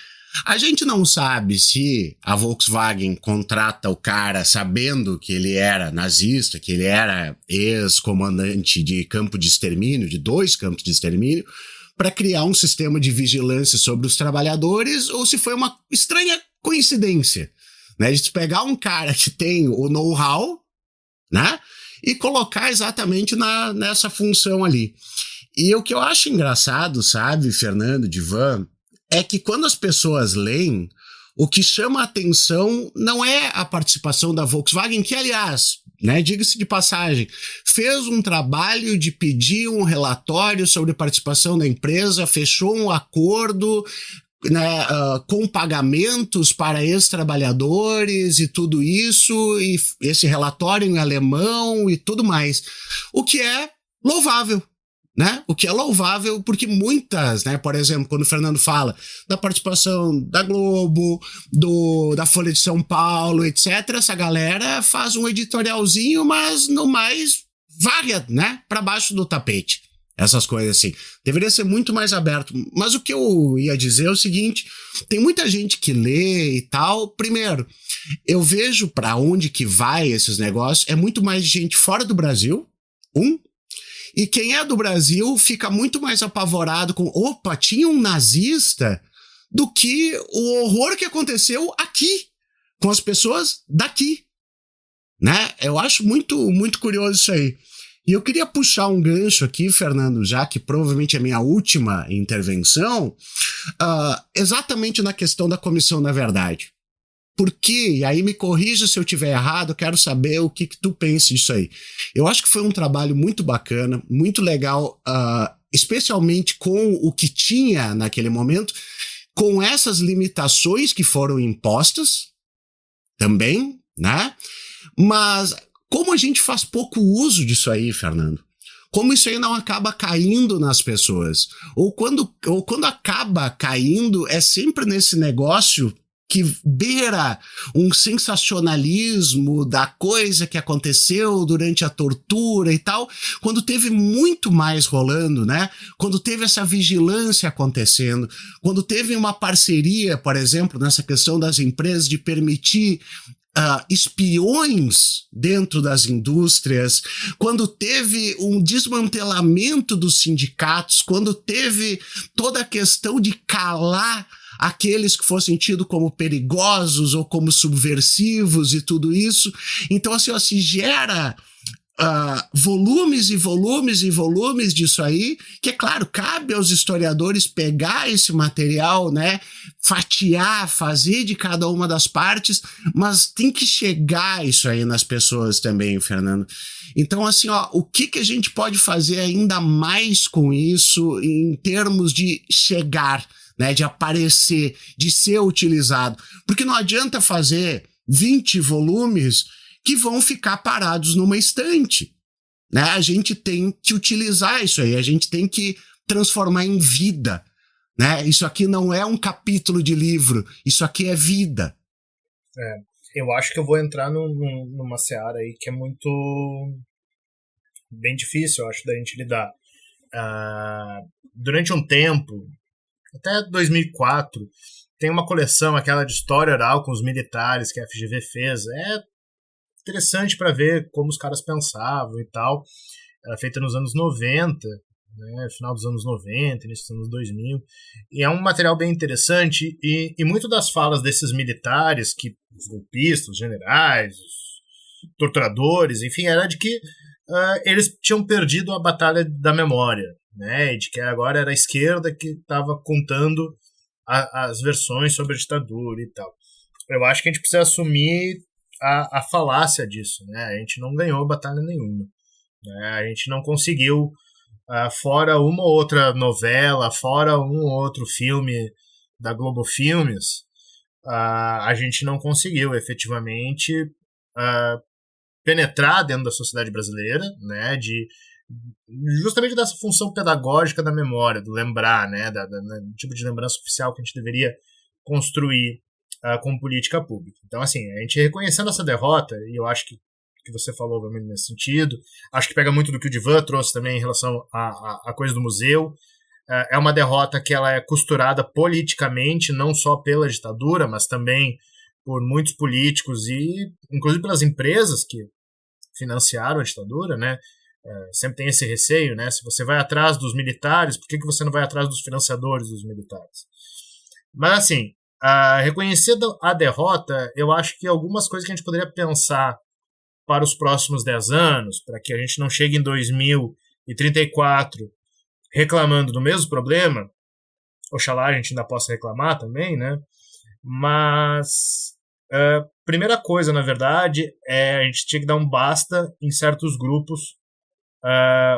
a gente não sabe se a Volkswagen contrata o cara sabendo que ele era nazista, que ele era ex-comandante de campo de extermínio, de 2 campos de extermínio, para criar um sistema de vigilância sobre os trabalhadores, ou se foi uma estranha coincidência, né, de pegar um cara que tem o know-how, né, e colocar exatamente nessa função ali. E o que eu acho engraçado, sabe, Fernando, Divan, é que quando as pessoas leem, o que chama a atenção não é a participação da Volkswagen, que, aliás, né, diga-se de passagem, fez um trabalho de pedir um relatório sobre a participação da empresa, fechou um acordo, né, com pagamentos para ex-trabalhadores e tudo isso, e esse relatório em alemão e tudo mais, o que é louvável, né? O que é louvável porque muitas, né, por exemplo, quando o Fernando fala da participação da Globo, da Folha de São Paulo, etc., essa galera faz um editorialzinho, mas no mais varre, né, para baixo do tapete. Essas coisas assim. Deveria ser muito mais aberto. Mas o que eu ia dizer é o seguinte, tem muita gente que lê e tal. Primeiro, eu vejo para onde que vai esses negócios, é muito mais gente fora do Brasil, e quem é do Brasil fica muito mais apavorado com, opa, tinha um nazista, do que o horror que aconteceu aqui, com as pessoas daqui, né? Eu acho muito, muito curioso isso aí. E eu queria puxar um gancho aqui, Fernando, já que provavelmente é a minha última intervenção, exatamente na questão da Comissão da Verdade. Porque, e aí me corrija se eu estiver errado, eu quero saber o que tu pensa disso aí. Eu acho que foi um trabalho muito bacana, muito legal, especialmente com o que tinha naquele momento, com essas limitações que foram impostas também, né? Mas como a gente faz pouco uso disso aí, Fernando? Como isso aí não acaba caindo nas pessoas? Ou quando acaba caindo, é sempre nesse negócio que beira um sensacionalismo da coisa que aconteceu durante a tortura e tal, quando teve muito mais rolando, né? Quando teve essa vigilância acontecendo, quando teve uma parceria, por exemplo, nessa questão das empresas de permitir espiões dentro das indústrias, quando teve um desmantelamento dos sindicatos, quando teve toda a questão de calar aqueles que fossem tidos como perigosos ou como subversivos e tudo isso. Então, assim, se gera volumes e volumes e volumes disso aí, que, é claro, cabe aos historiadores pegar esse material, né, fatiar, fazer de cada uma das partes, mas tem que chegar isso aí nas pessoas também, Fernando. Então, assim, o que a gente pode fazer ainda mais com isso em termos de chegar, né, de aparecer, de ser utilizado? Porque não adianta fazer 20 volumes que vão ficar parados numa estante, né? A gente tem que utilizar isso aí, a gente tem que transformar em vida, né? Isso aqui não é um capítulo de livro, isso aqui é vida. Eu acho que eu vou entrar numa seara aí que é muito bem difícil, eu acho, da gente lidar. Durante um tempo, até 2004, tem uma coleção, aquela de história oral com os militares que a FGV fez. É interessante para ver como os caras pensavam e tal. Era feita nos anos 90, né, final dos anos 90, início dos anos 2000. E é um material bem interessante. E muito das falas desses militares, os golpistas, os generais, os torturadores, enfim, era de que eles tinham perdido a batalha da memória, né, e de que agora era a esquerda que estava contando as versões sobre a ditadura e tal. Eu acho que a gente precisa assumir a falácia disso, né? A gente não ganhou batalha nenhuma, né? A gente não conseguiu, fora uma ou outra novela, fora um ou outro filme da Globo Filmes, a gente não conseguiu efetivamente penetrar dentro da sociedade brasileira, né? Justamente dessa função pedagógica da memória, do lembrar, né? Do tipo de lembrança oficial que a gente deveria construir como política pública. Então, assim, a gente reconhecendo essa derrota, e eu acho que você falou também nesse sentido, acho que pega muito do que o Divan trouxe também em relação à coisa do museu. É uma derrota que ela é costurada politicamente, não só pela ditadura, mas também por muitos políticos e, inclusive, pelas empresas que financiaram a ditadura, né? Sempre tem esse receio, né? Se você vai atrás dos militares, por que você não vai atrás dos financiadores dos militares? Mas, assim, reconhecer a derrota, eu acho que algumas coisas que a gente poderia pensar para os próximos 10 anos, para que a gente não chegue em 2034 reclamando do mesmo problema, oxalá a gente ainda possa reclamar também, né? Mas primeira coisa, na verdade, a gente tinha que dar um basta em certos grupos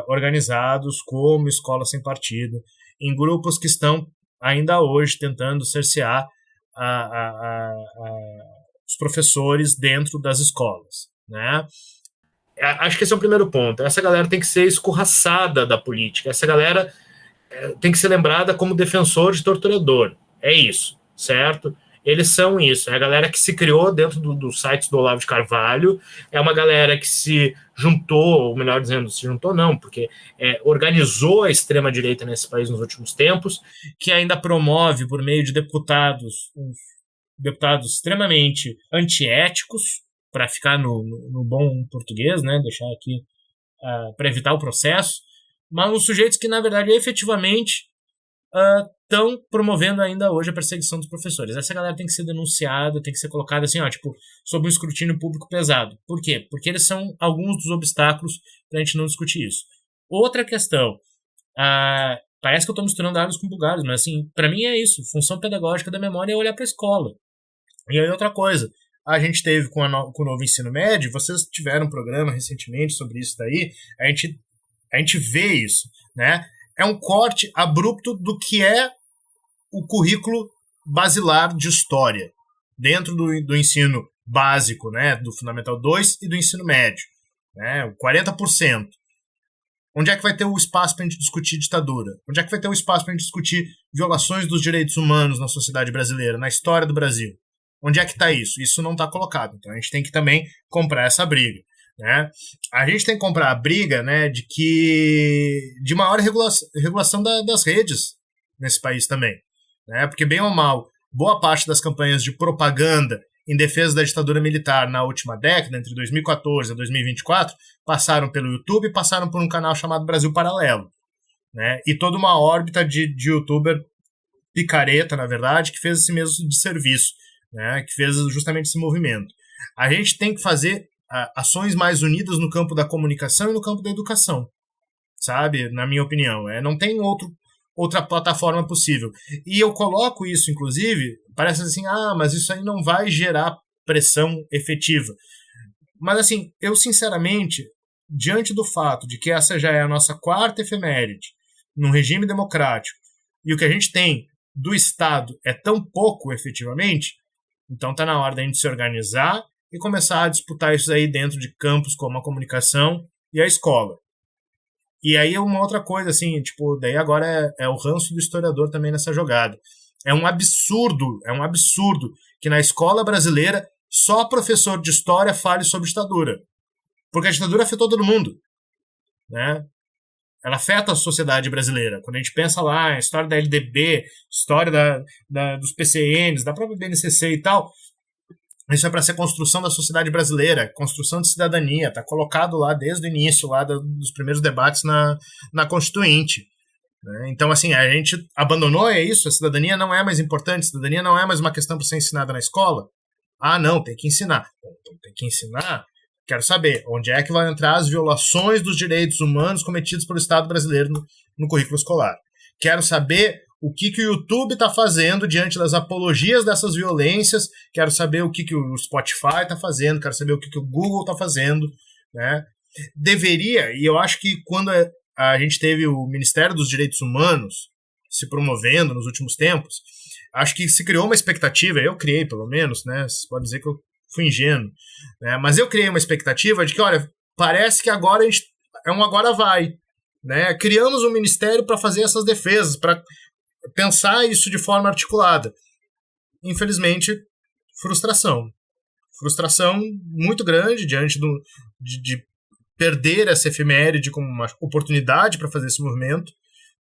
organizados como Escola Sem Partido, em grupos que estão ainda hoje tentando cercear os professores dentro das escolas, né? Acho que esse é o primeiro ponto. Essa galera tem que ser escorraçada da política. Essa galera tem que ser lembrada como defensor de torturador. É isso, certo? Eles são isso. É a galera que se criou dentro do site do Olavo de Carvalho. É uma galera que se juntou, ou melhor dizendo, se juntou não, porque organizou a extrema-direita nesse país nos últimos tempos, que ainda promove, por meio de deputados extremamente antiéticos, para ficar no bom português, né? Deixar aqui para evitar o processo, mas os sujeitos que, na verdade, efetivamente estão promovendo ainda hoje a perseguição dos professores. Essa galera tem que ser denunciada, tem que ser colocada assim, sob um escrutínio público pesado. Por quê? Porque eles são alguns dos obstáculos para a gente não discutir isso. Outra questão, parece que eu estou misturando alhos com bugalhos, mas assim, para mim é isso, função pedagógica da memória é olhar para a escola. E aí outra coisa, a gente teve com o novo ensino médio, vocês tiveram um programa recentemente sobre isso daí, a gente vê isso, né? É um corte abrupto do que é o currículo basilar de história, dentro do ensino básico, né? Do Fundamental 2 e do ensino médio, né? 40%. Onde é que vai ter o espaço para a gente discutir ditadura? Onde é que vai ter o espaço para a gente discutir violações dos direitos humanos na sociedade brasileira, na história do Brasil? Onde é que está isso? Isso não está colocado. Então a gente tem que também comprar essa briga. Né? A gente tem que comprar a briga, né, de maior regulação das redes nesse país também. Né? Porque, bem ou mal, boa parte das campanhas de propaganda em defesa da ditadura militar na última década, entre 2014 e 2024, passaram pelo YouTube e passaram por um canal chamado Brasil Paralelo. Né? E toda uma órbita de youtuber picareta, na verdade, que fez esse mesmo de serviço, né? Que fez justamente esse movimento. A gente tem que fazer ações mais unidas no campo da comunicação e no campo da educação, sabe? Na minha opinião. Não tem outra plataforma possível. E eu coloco isso, inclusive, parece assim, mas isso aí não vai gerar pressão efetiva. Mas, assim, eu, sinceramente, diante do fato de que essa já é a nossa quarta efeméride num regime democrático, e o que a gente tem do Estado é tão pouco, efetivamente, então está na hora da gente se organizar e começar a disputar isso aí dentro de campos como a comunicação e a escola. E aí uma outra coisa, assim, tipo, daí agora é o ranço do historiador também nessa jogada. É um absurdo que na escola brasileira só professor de história fale sobre ditadura. Porque a ditadura afetou todo mundo, né? Ela afeta a sociedade brasileira. Quando a gente pensa lá, a história da LDB, história dos PCNs, da própria BNCC e tal, isso é para ser construção da sociedade brasileira, construção de cidadania, está colocado lá desde o início lá dos primeiros debates na Constituinte. Né? Então, assim, a gente abandonou isso, a cidadania não é mais importante, a cidadania não é mais uma questão para ser ensinada na escola. Não, tem que ensinar. Então, tem que ensinar. Quero saber onde é que vão entrar as violações dos direitos humanos cometidos pelo Estado brasileiro no currículo escolar. Quero saber o que o YouTube está fazendo diante das apologias dessas violências. Quero saber o que o Spotify está fazendo. Quero saber o que o Google está fazendo. Né? Deveria, e eu acho que quando a gente teve o Ministério dos Direitos Humanos se promovendo nos últimos tempos, acho que se criou uma expectativa, eu criei pelo menos, né? Você pode dizer que eu fui ingênuo, né? Mas eu criei uma expectativa de que, olha, parece que agora a gente agora vai, né? Criamos um ministério para fazer essas defesas, para pensar isso de forma articulada. Infelizmente, frustração muito grande diante de perder essa efeméride como uma oportunidade para fazer esse movimento,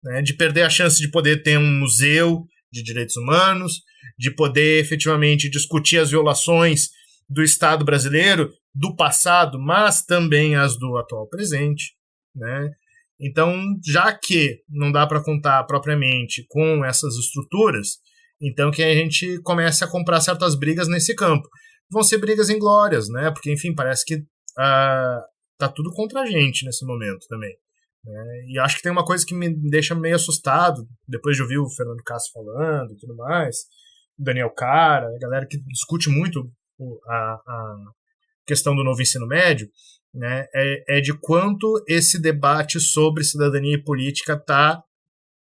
né? De perder a chance de poder ter um museu de direitos humanos, de poder efetivamente discutir as violações do Estado brasileiro, do passado, mas também as do atual presente, né? Então, já que não dá para contar propriamente com essas estruturas, então que a gente comece a comprar certas brigas nesse campo. Vão ser brigas inglórias, né? Porque, enfim, parece que tá tudo contra a gente nesse momento também. Né? E acho que tem uma coisa que me deixa meio assustado, depois de ouvir o Fernando Castro falando e tudo mais, o Daniel Cara, a galera que discute muito a questão do novo ensino médio, né, é de quanto esse debate sobre cidadania e política está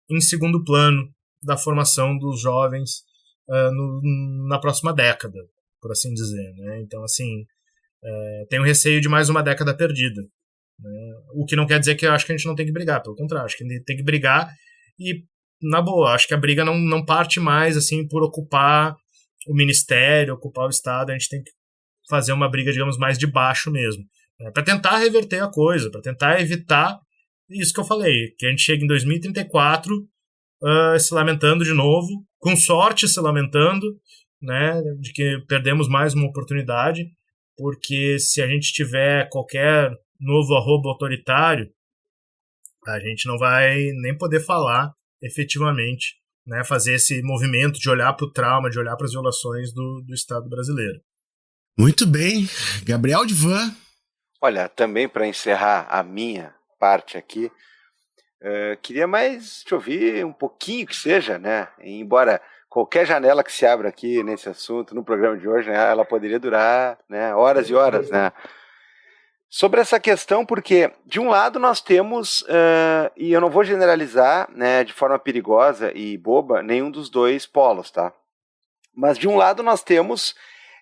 em segundo plano da formação dos jovens na próxima década, por assim dizer. Né? Então, assim, tenho receio de mais uma década perdida. Né? O que não quer dizer que eu acho que a gente não tem que brigar, pelo contrário, acho que a gente tem que brigar e, na boa, acho que a briga não parte mais assim por ocupar o ministério, ocupar o Estado, a gente tem que fazer uma briga, digamos, mais de baixo mesmo, né? Para tentar reverter a coisa, para tentar evitar isso que eu falei, que a gente chegue em 2034 se lamentando de novo, com sorte se lamentando, né, de que perdemos mais uma oportunidade, porque se a gente tiver qualquer novo arroba autoritário, a gente não vai nem poder falar efetivamente, né, fazer esse movimento de olhar para o trauma, de olhar para as violações do Estado brasileiro. Muito bem. Gabriel Divan. Olha, também para encerrar a minha parte aqui, queria mais te ouvir um pouquinho que seja, né? Embora qualquer janela que se abra aqui nesse assunto, no programa de hoje, né, ela poderia durar, né, horas e horas, né? Sobre essa questão, porque de um lado nós temos, e eu não vou generalizar, né, de forma perigosa e boba, nenhum dos dois polos, tá? Mas de um lado nós temos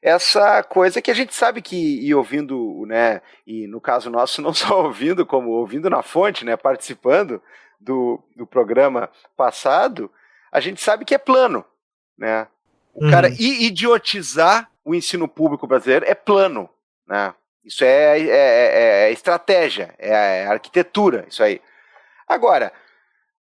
essa coisa que a gente sabe que, e ouvindo, né, e no caso nosso não só ouvindo, como ouvindo na fonte, né, participando do programa passado, a gente sabe que é plano, né? O cara idiotizar o ensino público brasileiro é plano, né? Isso é estratégia, é arquitetura, isso aí. Agora,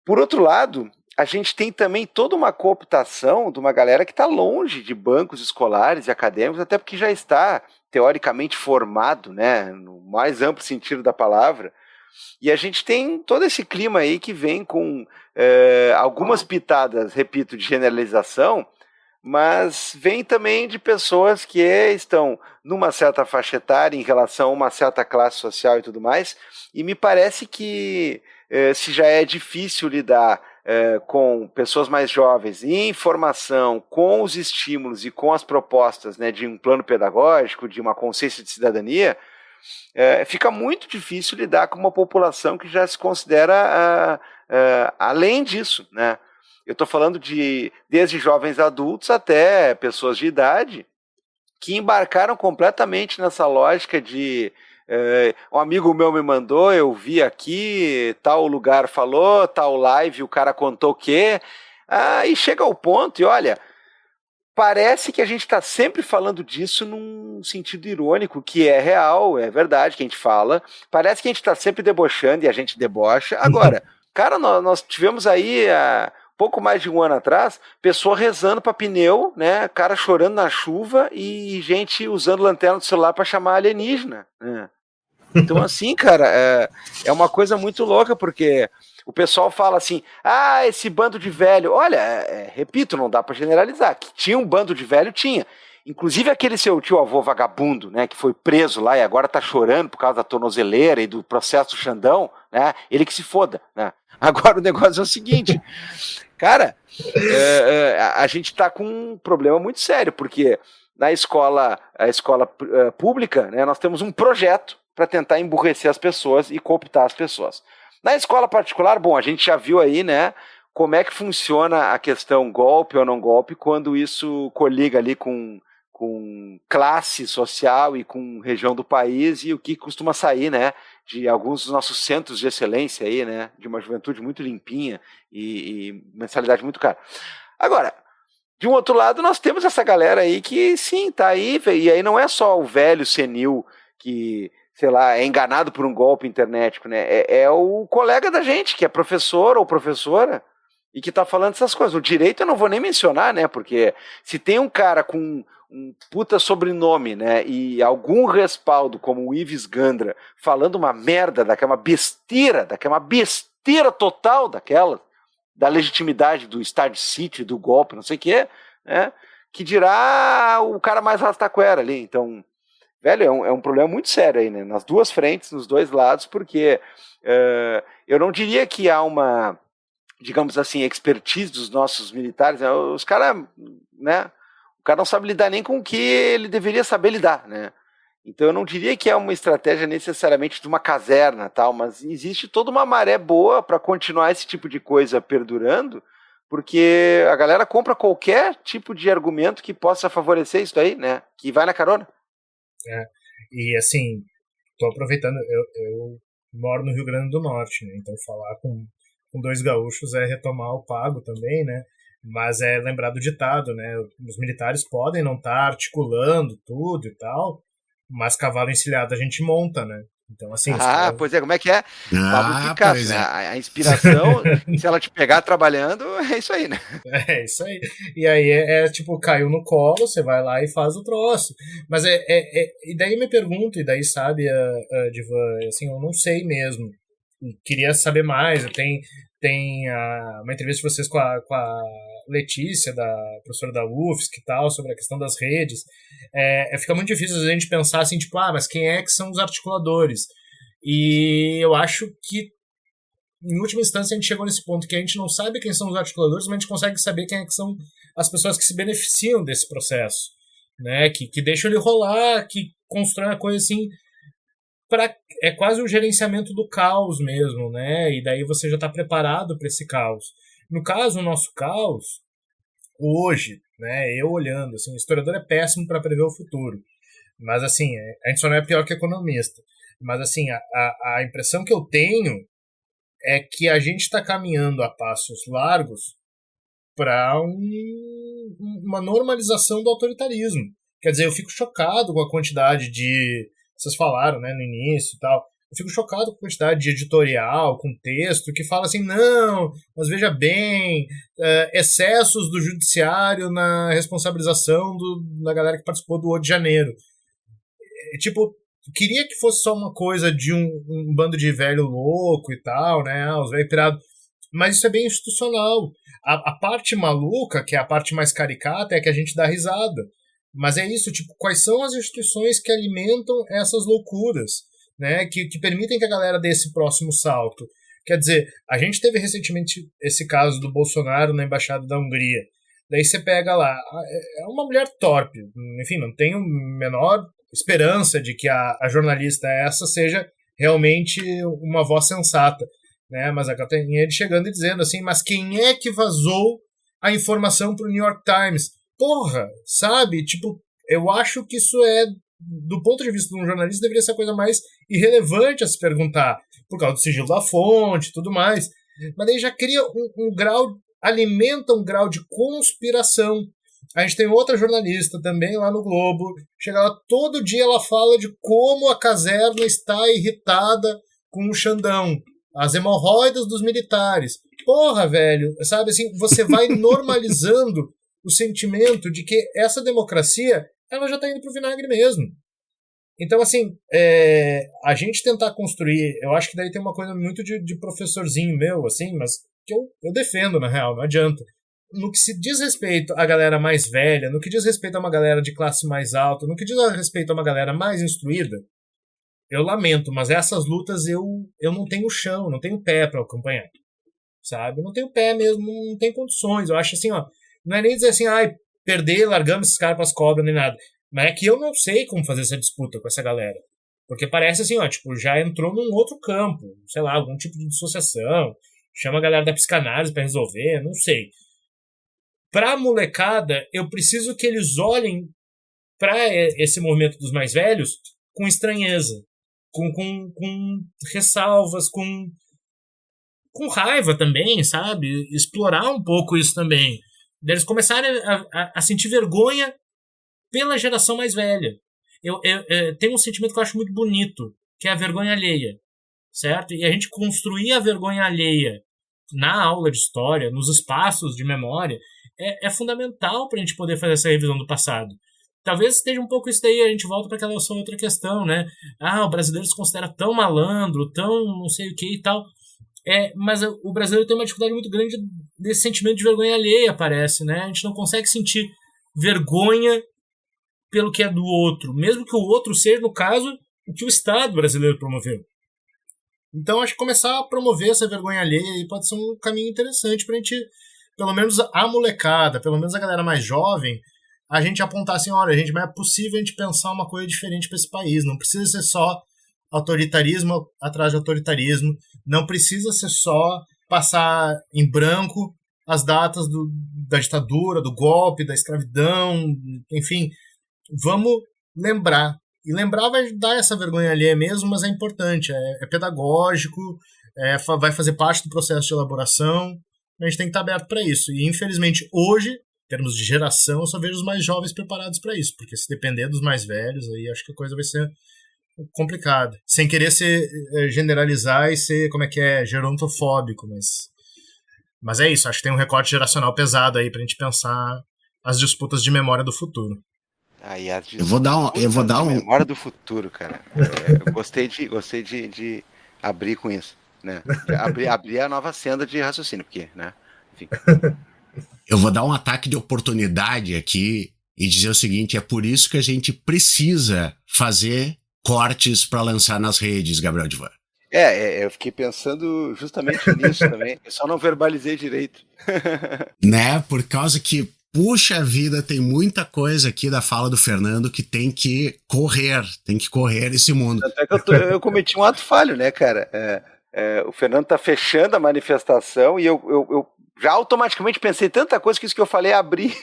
por outro lado, a gente tem também toda uma cooptação de uma galera que está longe de bancos escolares e acadêmicos, até porque já está teoricamente formado, né, no mais amplo sentido da palavra. E a gente tem todo esse clima aí que vem com algumas pitadas, repito, de generalização, mas vem também de pessoas que estão numa certa faixa etária em relação a uma certa classe social e tudo mais, e me parece que se já é difícil lidar com pessoas mais jovens em formação, com os estímulos e com as propostas, né, de um plano pedagógico, de uma consciência de cidadania, fica muito difícil lidar com uma população que já se considera além disso, né? Eu estou falando desde jovens adultos até pessoas de idade que embarcaram completamente nessa lógica de um amigo meu me mandou, eu vi aqui, tal lugar falou, tal live, o cara contou o quê, e chega ao ponto, e olha, parece que a gente está sempre falando disso num sentido irônico, que é real, é verdade que a gente fala, parece que a gente está sempre debochando e a gente debocha. Agora, cara, nós tivemos aí pouco mais de um ano atrás, pessoa rezando para pneu, né? Cara chorando na chuva e gente usando lanterna do celular para chamar alienígena, né? Então, assim, cara, é uma coisa muito louca, porque o pessoal fala assim, esse bando de velho. Olha, repito, não dá para generalizar. Que tinha um bando de velho, tinha. Inclusive aquele seu tio-avô vagabundo, né, que foi preso lá e agora tá chorando por causa da tornozeleira e do processo do Xandão, né? Ele que se foda, né? Agora o negócio é o seguinte, cara, a gente tá com um problema muito sério, porque a escola pública, né, nós temos um projeto para tentar emburrecer as pessoas e cooptar as pessoas. Na escola particular, bom, a gente já viu aí, né, como é que funciona a questão golpe ou não golpe quando isso coliga ali com classe social e com região do país e o que costuma sair, né, de alguns dos nossos centros de excelência aí, né, de uma juventude muito limpinha e mensalidade muito cara. Agora, de um outro lado, nós temos essa galera aí que, sim, tá aí, e aí não é só o velho senil que, sei lá, é enganado por um golpe internético, né, é o colega da gente, que é professor ou professora, e que tá falando essas coisas. O direito eu não vou nem mencionar, né, porque se tem um cara com um puta sobrenome, né, e algum respaldo, como o Ives Gandra, falando uma merda daquela, uma besteira total daquela, da legitimidade do Estado de sítio, do golpe, não sei o quê, né, que dirá o cara mais rastaquera ali. Então, velho, é um problema muito sério aí, né, nas duas frentes, nos dois lados, porque eu não diria que há uma, digamos assim, expertise dos nossos militares, né, os caras, né, o cara não sabe lidar nem com o que ele deveria saber lidar, né? Então eu não diria que é uma estratégia necessariamente de uma caserna, tal, mas existe toda uma maré boa para continuar esse tipo de coisa perdurando, porque a galera compra qualquer tipo de argumento que possa favorecer isso aí, né? Que vai na carona. E assim, tô aproveitando, eu moro no Rio Grande do Norte, né? Então falar com dois gaúchos é retomar o pago também, né? Mas é lembrar do ditado, né? Os militares podem não estar articulando tudo e tal, mas cavalo encilhado a gente monta, né? Então, assim... Pois é, como é que é? Pablo Picasso, né? A inspiração, se ela te pegar trabalhando, é isso aí, né? É isso aí. E aí tipo, caiu no colo, você vai lá e faz o troço. Mas e daí me pergunto, e daí sabe, Divan, assim, eu não sei mesmo. Queria saber mais, tem uma entrevista de vocês com a Letícia, da professora da UFSC e tal, sobre a questão das redes. Fica muito difícil a gente pensar assim, tipo, mas quem é que são os articuladores? E eu acho que, em última instância, a gente chegou nesse ponto que a gente não sabe quem são os articuladores, mas a gente consegue saber quem é que são as pessoas que se beneficiam desse processo, né? Que deixam ele rolar, que constroem a coisa assim... É quase o gerenciamento do caos mesmo, né? E daí você já está preparado para esse caos. No caso, o nosso caos, hoje, né? Eu olhando, assim, o historiador é péssimo para prever o futuro. Mas, assim, a gente só não é pior que economista. Mas, assim, a impressão que eu tenho é que a gente está caminhando a passos largos para uma normalização do autoritarismo. Quer dizer, eu fico chocado com a quantidade de... Vocês falaram, né, no início e tal. Eu fico chocado com a quantidade de editorial, com texto, que fala assim, não, mas veja bem, excessos do judiciário na responsabilização da galera que participou do 8 de janeiro. Tipo, queria que fosse só uma coisa de um bando de velho louco e tal, né, os velhos pirados, mas isso é bem institucional. A parte maluca, que é a parte mais caricata, é que a gente dá risada. Mas é isso, tipo, quais são as instituições que alimentam essas loucuras, né, que permitem que a galera dê esse próximo salto? Quer dizer, a gente teve recentemente esse caso do Bolsonaro na Embaixada da Hungria. Daí você pega lá, é uma mulher torpe, enfim, não tenho a menor esperança de que a jornalista essa seja realmente uma voz sensata, né, mas acaba ele chegando e dizendo assim, mas quem é que vazou a informação para o New York Times? Porra, sabe? Tipo, eu acho que isso do ponto de vista de um jornalista, deveria ser a coisa mais irrelevante a se perguntar, por causa do sigilo da fonte e tudo mais. Mas daí já cria um grau, alimenta um grau de conspiração. A gente tem outra jornalista também lá no Globo, chega lá, todo dia ela fala de como a caserna está irritada com o Xandão, as hemorroidas dos militares. Porra, velho, sabe assim, você vai normalizando o sentimento de que essa democracia ela já está indo pro vinagre mesmo. Então, assim, a gente tentar construir, eu acho que daí tem uma coisa muito de professorzinho meu, assim, mas que eu defendo, na real, não adianta. No que se diz respeito à galera mais velha, no que diz respeito a uma galera de classe mais alta, no que diz respeito a uma galera mais instruída, eu lamento, mas essas lutas eu não tenho chão, não tenho pé para acompanhar, sabe? Eu não tenho pé mesmo, não tenho condições. Eu acho assim, ó, não é nem dizer assim, perder, largamos esses caras pras cobras, nem nada. Mas é que eu não sei como fazer essa disputa com essa galera. Porque parece assim, ó, tipo, já entrou num outro campo, sei lá, algum tipo de dissociação, chama a galera da psicanálise pra resolver, não sei. Pra molecada, eu preciso que eles olhem pra esse movimento dos mais velhos com estranheza, com ressalvas, com raiva também, sabe? Explorar um pouco isso também. Eles começarem a sentir vergonha pela geração mais velha. Eu tenho um sentimento que eu acho muito bonito, que é a vergonha alheia, certo? E a gente construir a vergonha alheia na aula de história, nos espaços de memória, é fundamental para a gente poder fazer essa revisão do passado. Talvez esteja um pouco isso daí, a gente volta para aquela outra questão, né? O brasileiro se considera tão malandro, tão não sei o que e tal. Mas o brasileiro tem uma dificuldade muito grande desse sentimento de vergonha alheia, parece, né? A gente não consegue sentir vergonha pelo que é do outro, mesmo que o outro seja, no caso, o que o Estado brasileiro promoveu. Então, acho que começar a promover essa vergonha alheia pode ser um caminho interessante pra gente, pelo menos a molecada, pelo menos a galera mais jovem, a gente apontar assim, olha, gente, mas é possível a gente pensar uma coisa diferente para esse país, não precisa ser só autoritarismo atrás de autoritarismo, não precisa ser só passar em branco as datas da ditadura, do golpe, da escravidão, enfim, vamos lembrar. E lembrar vai dar essa vergonha alheia mesmo, mas é importante, é pedagógico, vai fazer parte do processo de elaboração, a gente tem que estar aberto para isso. E infelizmente hoje, em termos de geração, eu só vejo os mais jovens preparados para isso, porque se depender dos mais velhos, aí acho que a coisa vai ser complicado. Sem querer generalizar e ser, gerontofóbico, mas é isso, acho que tem um recorte geracional pesado aí pra gente pensar as disputas de memória do futuro. Eu vou dar um memória do futuro, cara. Eu gostei de abrir com isso, né? Abrir a nova senda de raciocínio, porque, né? Enfim. Eu vou dar um ataque de oportunidade aqui e dizer o seguinte, é por isso que a gente precisa fazer cortes para lançar nas redes, Gabriel Divan. Eu fiquei pensando justamente nisso também. Eu só não verbalizei direito. Né? Por causa que, puxa vida, tem muita coisa aqui da fala do Fernando que tem que correr esse mundo. Até que eu cometi um ato falho, né, cara? O Fernando tá fechando a manifestação e eu já automaticamente pensei tanta coisa que isso que eu falei é abrir.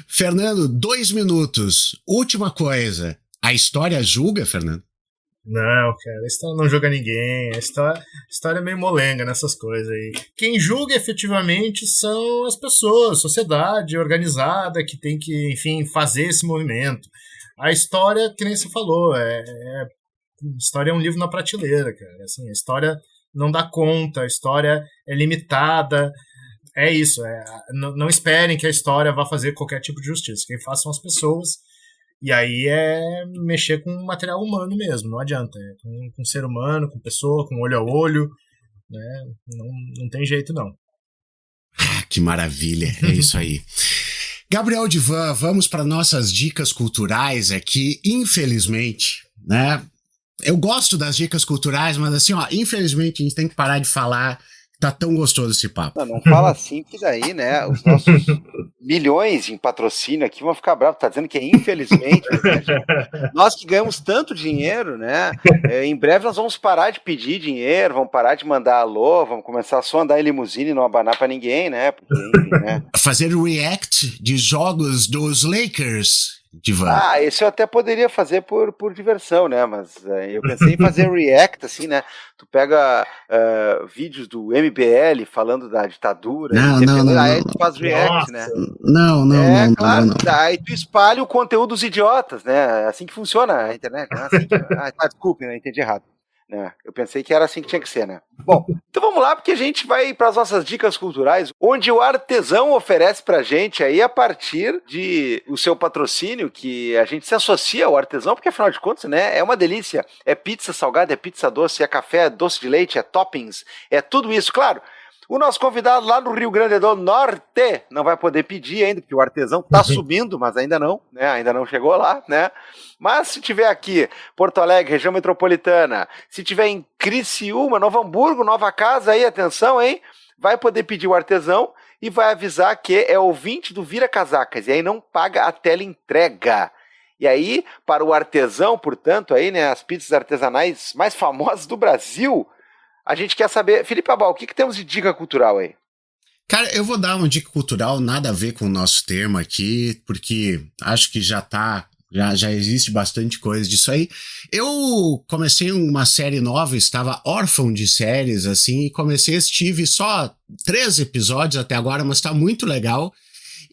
Fernando, 2 minutos. Última coisa. A história julga, Fernando? Não, cara, a história não julga ninguém. A história é meio molenga nessas coisas aí. Quem julga efetivamente são as pessoas, sociedade organizada que tem que, enfim, fazer esse movimento. A história, que nem você falou, a história é um livro na prateleira, cara. Assim, a história não dá conta, a história é limitada. É isso, não esperem que a história vá fazer qualquer tipo de justiça. Quem faz são as pessoas. E aí é mexer com material humano mesmo, não adianta. É com ser humano, com pessoa, com olho a olho, né? Não tem jeito, não. Ah, que maravilha, é isso aí. Gabriel Divan, vamos para nossas dicas culturais aqui. Infelizmente, né? Eu gosto das dicas culturais, mas assim, ó, infelizmente a gente tem que parar de falar. Tá tão gostoso esse papo. Não fala assim, que daí, né, os nossos milhões em patrocínio aqui vão ficar bravos. Tá dizendo que é infelizmente, né, nós que ganhamos tanto dinheiro, né, em breve nós vamos parar de pedir dinheiro, vamos parar de mandar alô, vamos começar só a andar em limusine e não abanar pra ninguém, né, porque, enfim, né. Fazer react de jogos dos Lakers, Divan. Esse eu até poderia fazer por diversão, né? Mas eu pensei em fazer react, assim, né? Tu pega vídeos do MBL falando da ditadura, aí tu faz react, né? Não, claro, não. Aí tu espalha o conteúdo dos idiotas, né? Assim que funciona a internet. Né? Assim que... desculpe, né? Entendi errado. Eu pensei que era assim que tinha que ser, né? Bom, então vamos lá, porque a gente vai para as nossas dicas culturais, onde o artesão oferece pra gente aí a partir de o seu patrocínio, que a gente se associa ao artesão, porque afinal de contas, né, é uma delícia. É pizza salgada, é pizza doce, é café, é doce de leite, é toppings, é tudo isso, claro. O nosso convidado lá no Rio Grande do Norte não vai poder pedir ainda, porque o artesão tá subindo, mas ainda não, né? Ainda não chegou lá, né? Mas se tiver aqui, Porto Alegre, região metropolitana, se tiver em Criciúma, Novo Hamburgo, Nova Casa, aí, atenção, hein? Vai poder pedir o artesão e vai avisar que é ouvinte do Vira Casacas, e aí não paga a teleentrega. E aí, para o artesão, portanto, aí, né, as pizzas artesanais mais famosas do Brasil, a gente quer saber, Felipe Abal, o que temos de dica cultural aí? Cara, eu vou dar uma dica cultural, nada a ver com o nosso tema aqui, porque acho que já existe bastante coisa disso aí. Eu comecei uma série nova, estava órfão de séries, assim, e tive só 3 episódios até agora, mas tá muito legal.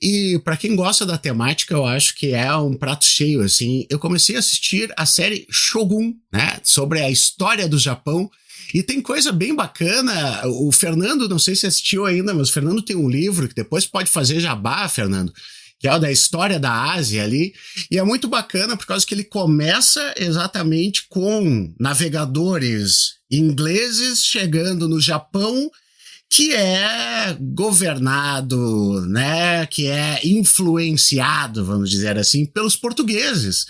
E pra quem gosta da temática, eu acho que é um prato cheio, assim. Eu comecei a assistir a série Shogun, né, sobre a história do Japão. E tem coisa bem bacana. O Fernando, não sei se assistiu ainda, mas o Fernando tem um livro que depois pode fazer jabá, Fernando, que é o da história da Ásia ali. E é muito bacana por causa que ele começa exatamente com navegadores ingleses chegando no Japão, que é governado, né, que é influenciado, vamos dizer assim, pelos portugueses.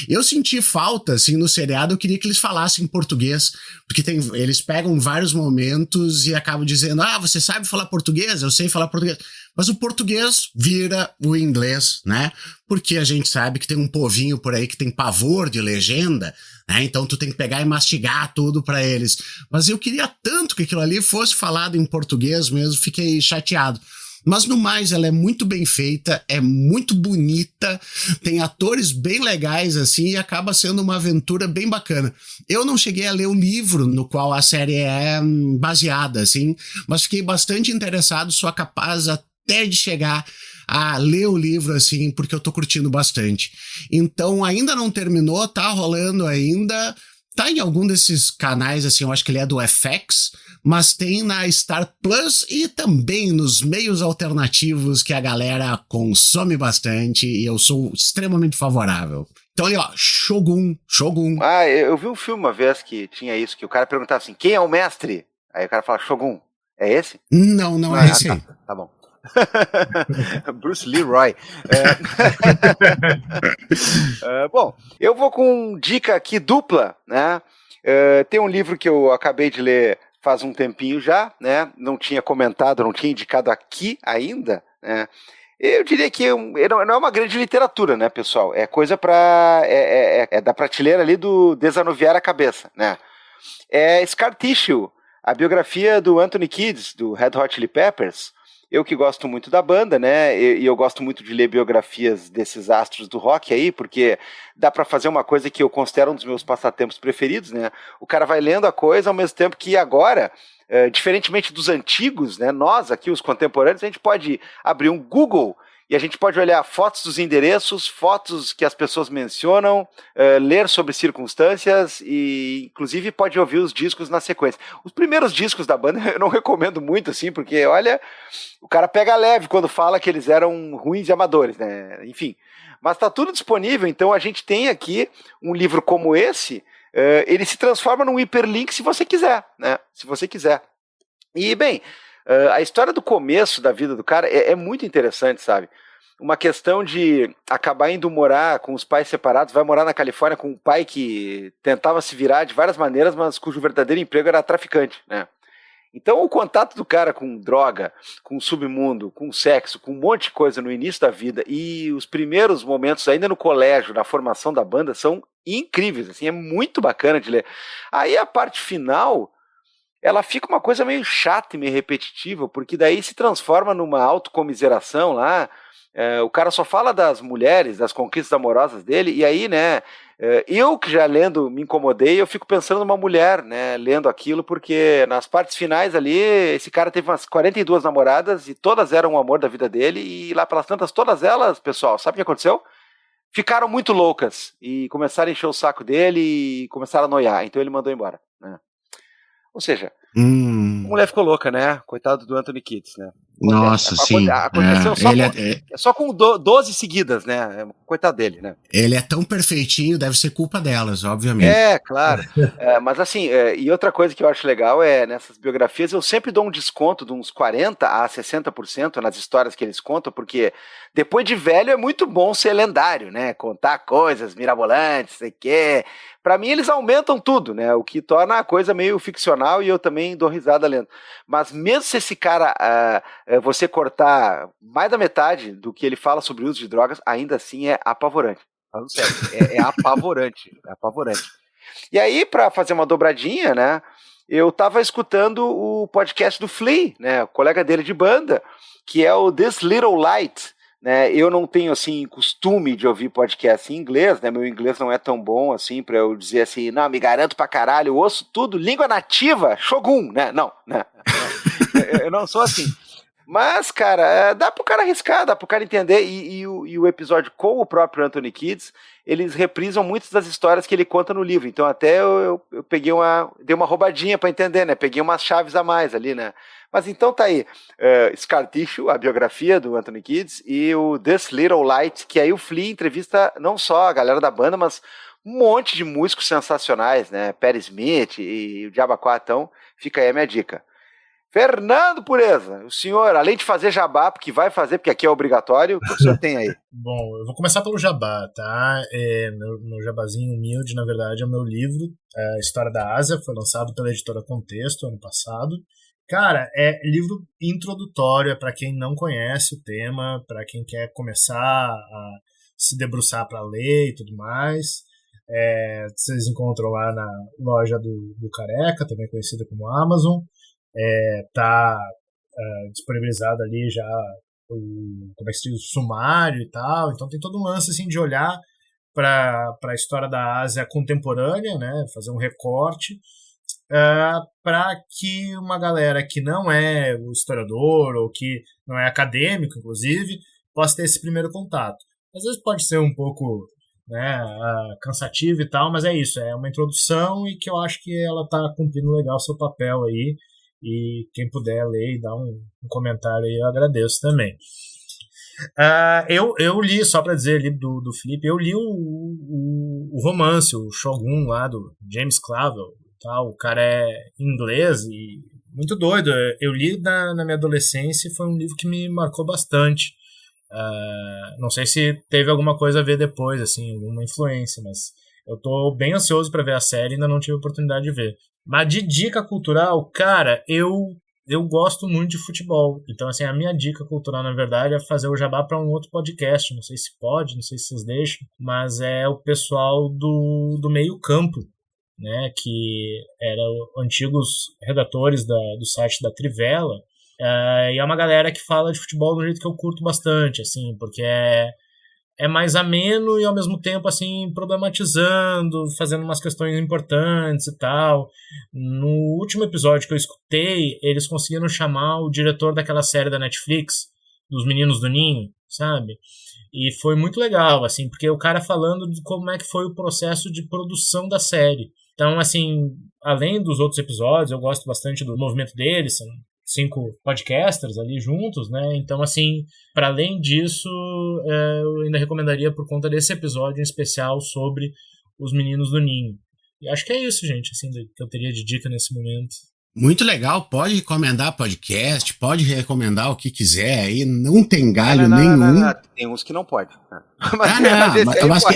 Eu senti falta, assim, no seriado, eu queria que eles falassem português, porque eles pegam vários momentos e acabam dizendo, você sabe falar português? Eu sei falar português. Mas o português vira o inglês, né? Porque a gente sabe que tem um povinho por aí que tem pavor de legenda, né? Então tu tem que pegar e mastigar tudo pra eles. Mas eu queria tanto que aquilo ali fosse falado em português mesmo, fiquei chateado. Mas no mais, ela é muito bem feita, é muito bonita, tem atores bem legais assim e acaba sendo uma aventura bem bacana. Eu não cheguei a ler o livro no qual a série é baseada, assim, mas fiquei bastante interessado, sou capaz até de chegar a ler o livro, assim, porque eu tô curtindo bastante. Então, ainda não terminou, tá rolando ainda, tá em algum desses canais, assim, eu acho que ele é do FX, mas tem na Star Plus e também nos meios alternativos que a galera consome bastante e eu sou extremamente favorável. Então ali, ó, Shogun. Eu vi um filme uma vez que tinha isso, que o cara perguntava assim, quem é o mestre? Aí o cara fala, Shogun. É esse? Não é esse aí. Tá bom. Bruce Leroy. Bom, eu vou com dica aqui dupla, né? Tem um livro que eu acabei de ler faz um tempinho já, né? Não tinha comentado, não tinha indicado aqui ainda, né? Eu diria que não é uma grande literatura, né, pessoal? É coisa para é da prateleira ali do desanuviar a cabeça, né? É Scar Tissue, a biografia do Anthony Kiedis, do Red Hot Chili Peppers. Eu que gosto muito da banda, né, e eu gosto muito de ler biografias desses astros do rock aí, porque dá para fazer uma coisa que eu considero um dos meus passatempos preferidos, né, o cara vai lendo a coisa ao mesmo tempo que agora, diferentemente dos antigos, né, nós aqui, os contemporâneos, a gente pode abrir um Google e a gente pode olhar fotos dos endereços, fotos que as pessoas mencionam, ler sobre circunstâncias e, inclusive, pode ouvir os discos na sequência. Os primeiros discos da banda eu não recomendo muito, assim, porque, olha, o cara pega leve quando fala que eles eram ruins e amadores, né? Enfim, mas está tudo disponível, então a gente tem aqui um livro como esse, ele se transforma num hiperlink se você quiser, né? Se você quiser. E, bem, a história do começo da vida do cara é muito interessante, sabe? Uma questão de acabar indo morar com os pais separados, vai morar na Califórnia com um pai que tentava se virar de várias maneiras, mas cujo verdadeiro emprego era traficante, né? Então o contato do cara com droga, com o submundo, com sexo, com um monte de coisa no início da vida e os primeiros momentos ainda no colégio, na formação da banda, são incríveis, assim, é muito bacana de ler. Aí a parte final, ela fica uma coisa meio chata e meio repetitiva, porque daí se transforma numa autocomiseração lá, o cara só fala das mulheres, das conquistas amorosas dele, e aí, né, eu que já lendo me incomodei, eu fico pensando numa mulher, né, lendo aquilo, porque nas partes finais ali, esse cara teve umas 42 namoradas, e todas eram o amor da vida dele, e lá pelas tantas, todas elas, pessoal, sabe o que aconteceu? Ficaram muito loucas, e começaram a encher o saco dele, e começaram a noiar, então ele mandou embora, né. Ou seja, a mulher ficou louca, né? Coitado do Anthony Kiedis, né? Nossa, sim. Aconteceu só com 12 seguidas, né? Coitado dele, né? Ele é tão perfeitinho, deve ser culpa delas, obviamente. Claro. Mas assim, e outra coisa que eu acho legal nessas biografias, eu sempre dou um desconto de uns 40% a 60% nas histórias que eles contam, porque depois de velho é muito bom ser lendário, né? Contar coisas mirabolantes, sei o quê. Pra mim eles aumentam tudo, né? O que torna a coisa meio ficcional e eu também dou risada lendo. Mas mesmo se esse cara, você cortar mais da metade do que ele fala sobre o uso de drogas, ainda assim é apavorante. Falando sério, é apavorante, é apavorante. E aí, pra fazer uma dobradinha, né? Eu tava escutando o podcast do Flea, né? O colega dele de banda, que é o This Little Light. Né, eu não tenho assim costume de ouvir podcast em inglês, né, meu inglês não é tão bom assim para eu dizer assim, não, me garanto pra caralho, eu ouço tudo, língua nativa, Shogun, né, não, né, eu não sou assim, mas cara, dá pro cara arriscar, dá pro cara entender, e o episódio com o próprio Anthony Kiedis, eles reprisam muitas das histórias que ele conta no livro, então até eu peguei dei uma roubadinha para entender, né, peguei umas chaves a mais ali, né. Mas então tá aí, Scar Tissue, a biografia do Anthony Kiedis, e o This Little Light, que aí o Flea entrevista não só a galera da banda, mas um monte de músicos sensacionais, né? Perry Smith e o Diabo Quatão, fica aí a minha dica. Fernando Pureza, o senhor, além de fazer jabá, porque vai fazer, porque aqui é obrigatório, o que o senhor tem aí? Bom, eu vou começar pelo jabá, tá? Meu jabazinho humilde, na verdade, é o meu livro, História da Ásia, foi lançado pela editora Contexto ano passado. Cara, é livro introdutório para quem não conhece o tema, para quem quer começar a se debruçar para ler e tudo mais. Vocês encontram lá na loja do Careca, também conhecida como Amazon. Tá disponibilizado ali já como é que se diz, o sumário e tal. Então tem todo um lance assim, de olhar para a história da Ásia contemporânea, né? Fazer um recorte. Para que uma galera que não é o historiador ou que não é acadêmico, inclusive, possa ter esse primeiro contato. Às vezes pode ser um pouco, né, cansativo e tal, mas é isso, é uma introdução e que eu acho que ela está cumprindo legal o seu papel aí, e quem puder ler e dar um comentário aí, eu agradeço também. Eu li, só para dizer, livro do Felipe, eu li o romance, o Shogun lá do James Clavell. O cara é inglês e muito doido. Eu li na minha adolescência e foi um livro que me marcou bastante. Não sei se teve alguma coisa a ver depois, assim, alguma influência, mas eu tô bem ansioso para ver a série e ainda não tive oportunidade de ver. Mas de dica cultural, cara, eu gosto muito de futebol. Então, assim, a minha dica cultural, na verdade, é fazer o jabá para um outro podcast. Não sei se pode, não sei se vocês deixam, mas é o pessoal do Meio Campo, né, que eram antigos redatores do site da Trivela. E é uma galera que fala de futebol do jeito que eu curto bastante, assim, porque é mais ameno e ao mesmo tempo, assim, problematizando, fazendo umas questões importantes e tal. No último episódio que eu escutei, eles conseguiram chamar o diretor daquela série da Netflix, dos Meninos do Ninho, sabe? E foi muito legal, assim, porque o cara falando de como é que foi o processo de produção da série. Então, assim, além dos outros episódios, eu gosto bastante do movimento deles, são 5 podcasters ali juntos, né? Então, assim, para além disso, eu ainda recomendaria por conta desse episódio em especial sobre os Meninos do Ninho. E acho que é isso, gente, assim, que eu teria de dica nesse momento. Muito legal, pode recomendar podcast, pode recomendar o que quiser aí, não tem galho nenhum. Não. Tem uns que não pode.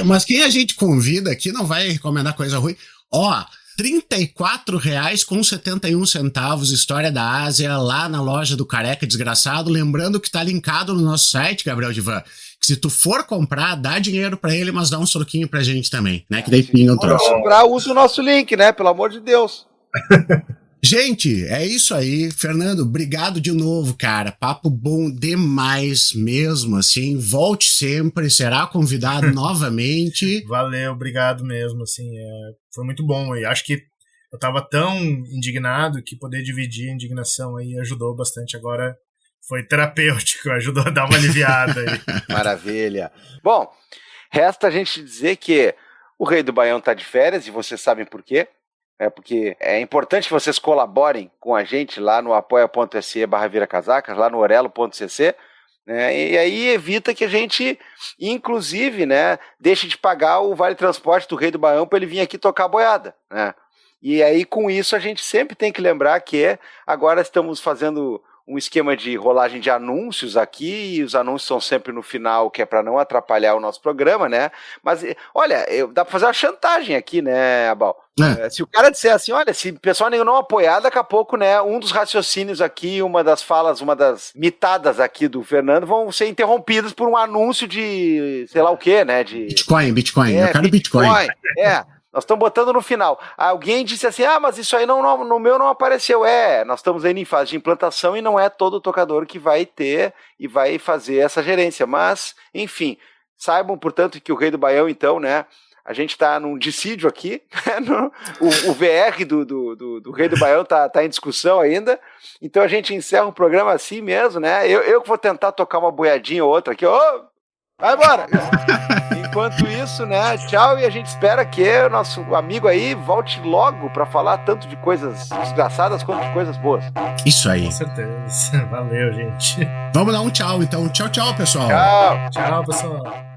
Mas quem a gente convida aqui não vai recomendar coisa ruim. Ó, R$34,71, História da Ásia, lá na loja do Careca Desgraçado. Lembrando que tá linkado no nosso site, Gabriel Divan, que se tu for comprar, dá dinheiro pra ele, mas dá um troquinho pra gente também, né? Que daí pinga um troço. Se comprar, usa o nosso link, né? Pelo amor de Deus. Gente, é isso aí. Fernando, obrigado de novo, cara. Papo bom demais mesmo, assim. Volte sempre, será convidado novamente. Valeu, obrigado mesmo, assim. Foi muito bom. E acho que eu tava tão indignado que poder dividir a indignação aí ajudou bastante. Agora foi terapêutico, ajudou a dar uma aliviada aí. Maravilha. Bom, resta a gente dizer que o Rei do Baião tá de férias, e vocês sabem por quê. Porque é importante que vocês colaborem com a gente lá no apoia.se/viracasacas, lá no orelo.cc, né? E aí evita que a gente, inclusive, né, deixe de pagar o vale transporte do Rei do Baião para ele vir aqui tocar a boiada, né? E aí com isso a gente sempre tem que lembrar que agora estamos fazendo um esquema de rolagem de anúncios aqui, e os anúncios são sempre no final, que é para não atrapalhar o nosso programa, né? Mas, olha, dá para fazer uma chantagem aqui, né, Abal? Se o cara disser assim, olha, se o pessoal não apoiar, daqui a pouco, né, um dos raciocínios aqui, uma das falas, uma das mitadas aqui do Fernando vão ser interrompidas por um anúncio de, sei lá o quê, né? De Bitcoin, eu quero Bitcoin. Nós estamos botando no final. Alguém disse assim, mas isso aí no meu não apareceu. Nós estamos ainda em fase de implantação e não é todo tocador que vai ter e vai fazer essa gerência. Mas, enfim, saibam, portanto, que o Rei do Baião, então, né, a gente está num dissídio aqui, o VR do Rei do Baião tá em discussão ainda, então a gente encerra o programa assim mesmo, né? Eu que vou tentar tocar uma boiadinha ou outra aqui, vai embora! Enquanto isso, né, tchau, e a gente espera que o nosso amigo aí volte logo para falar tanto de coisas desgraçadas quanto de coisas boas. Isso aí. Com certeza. Valeu, gente. Vamos dar um tchau, então. Tchau, pessoal. Tchau. Tchau, pessoal.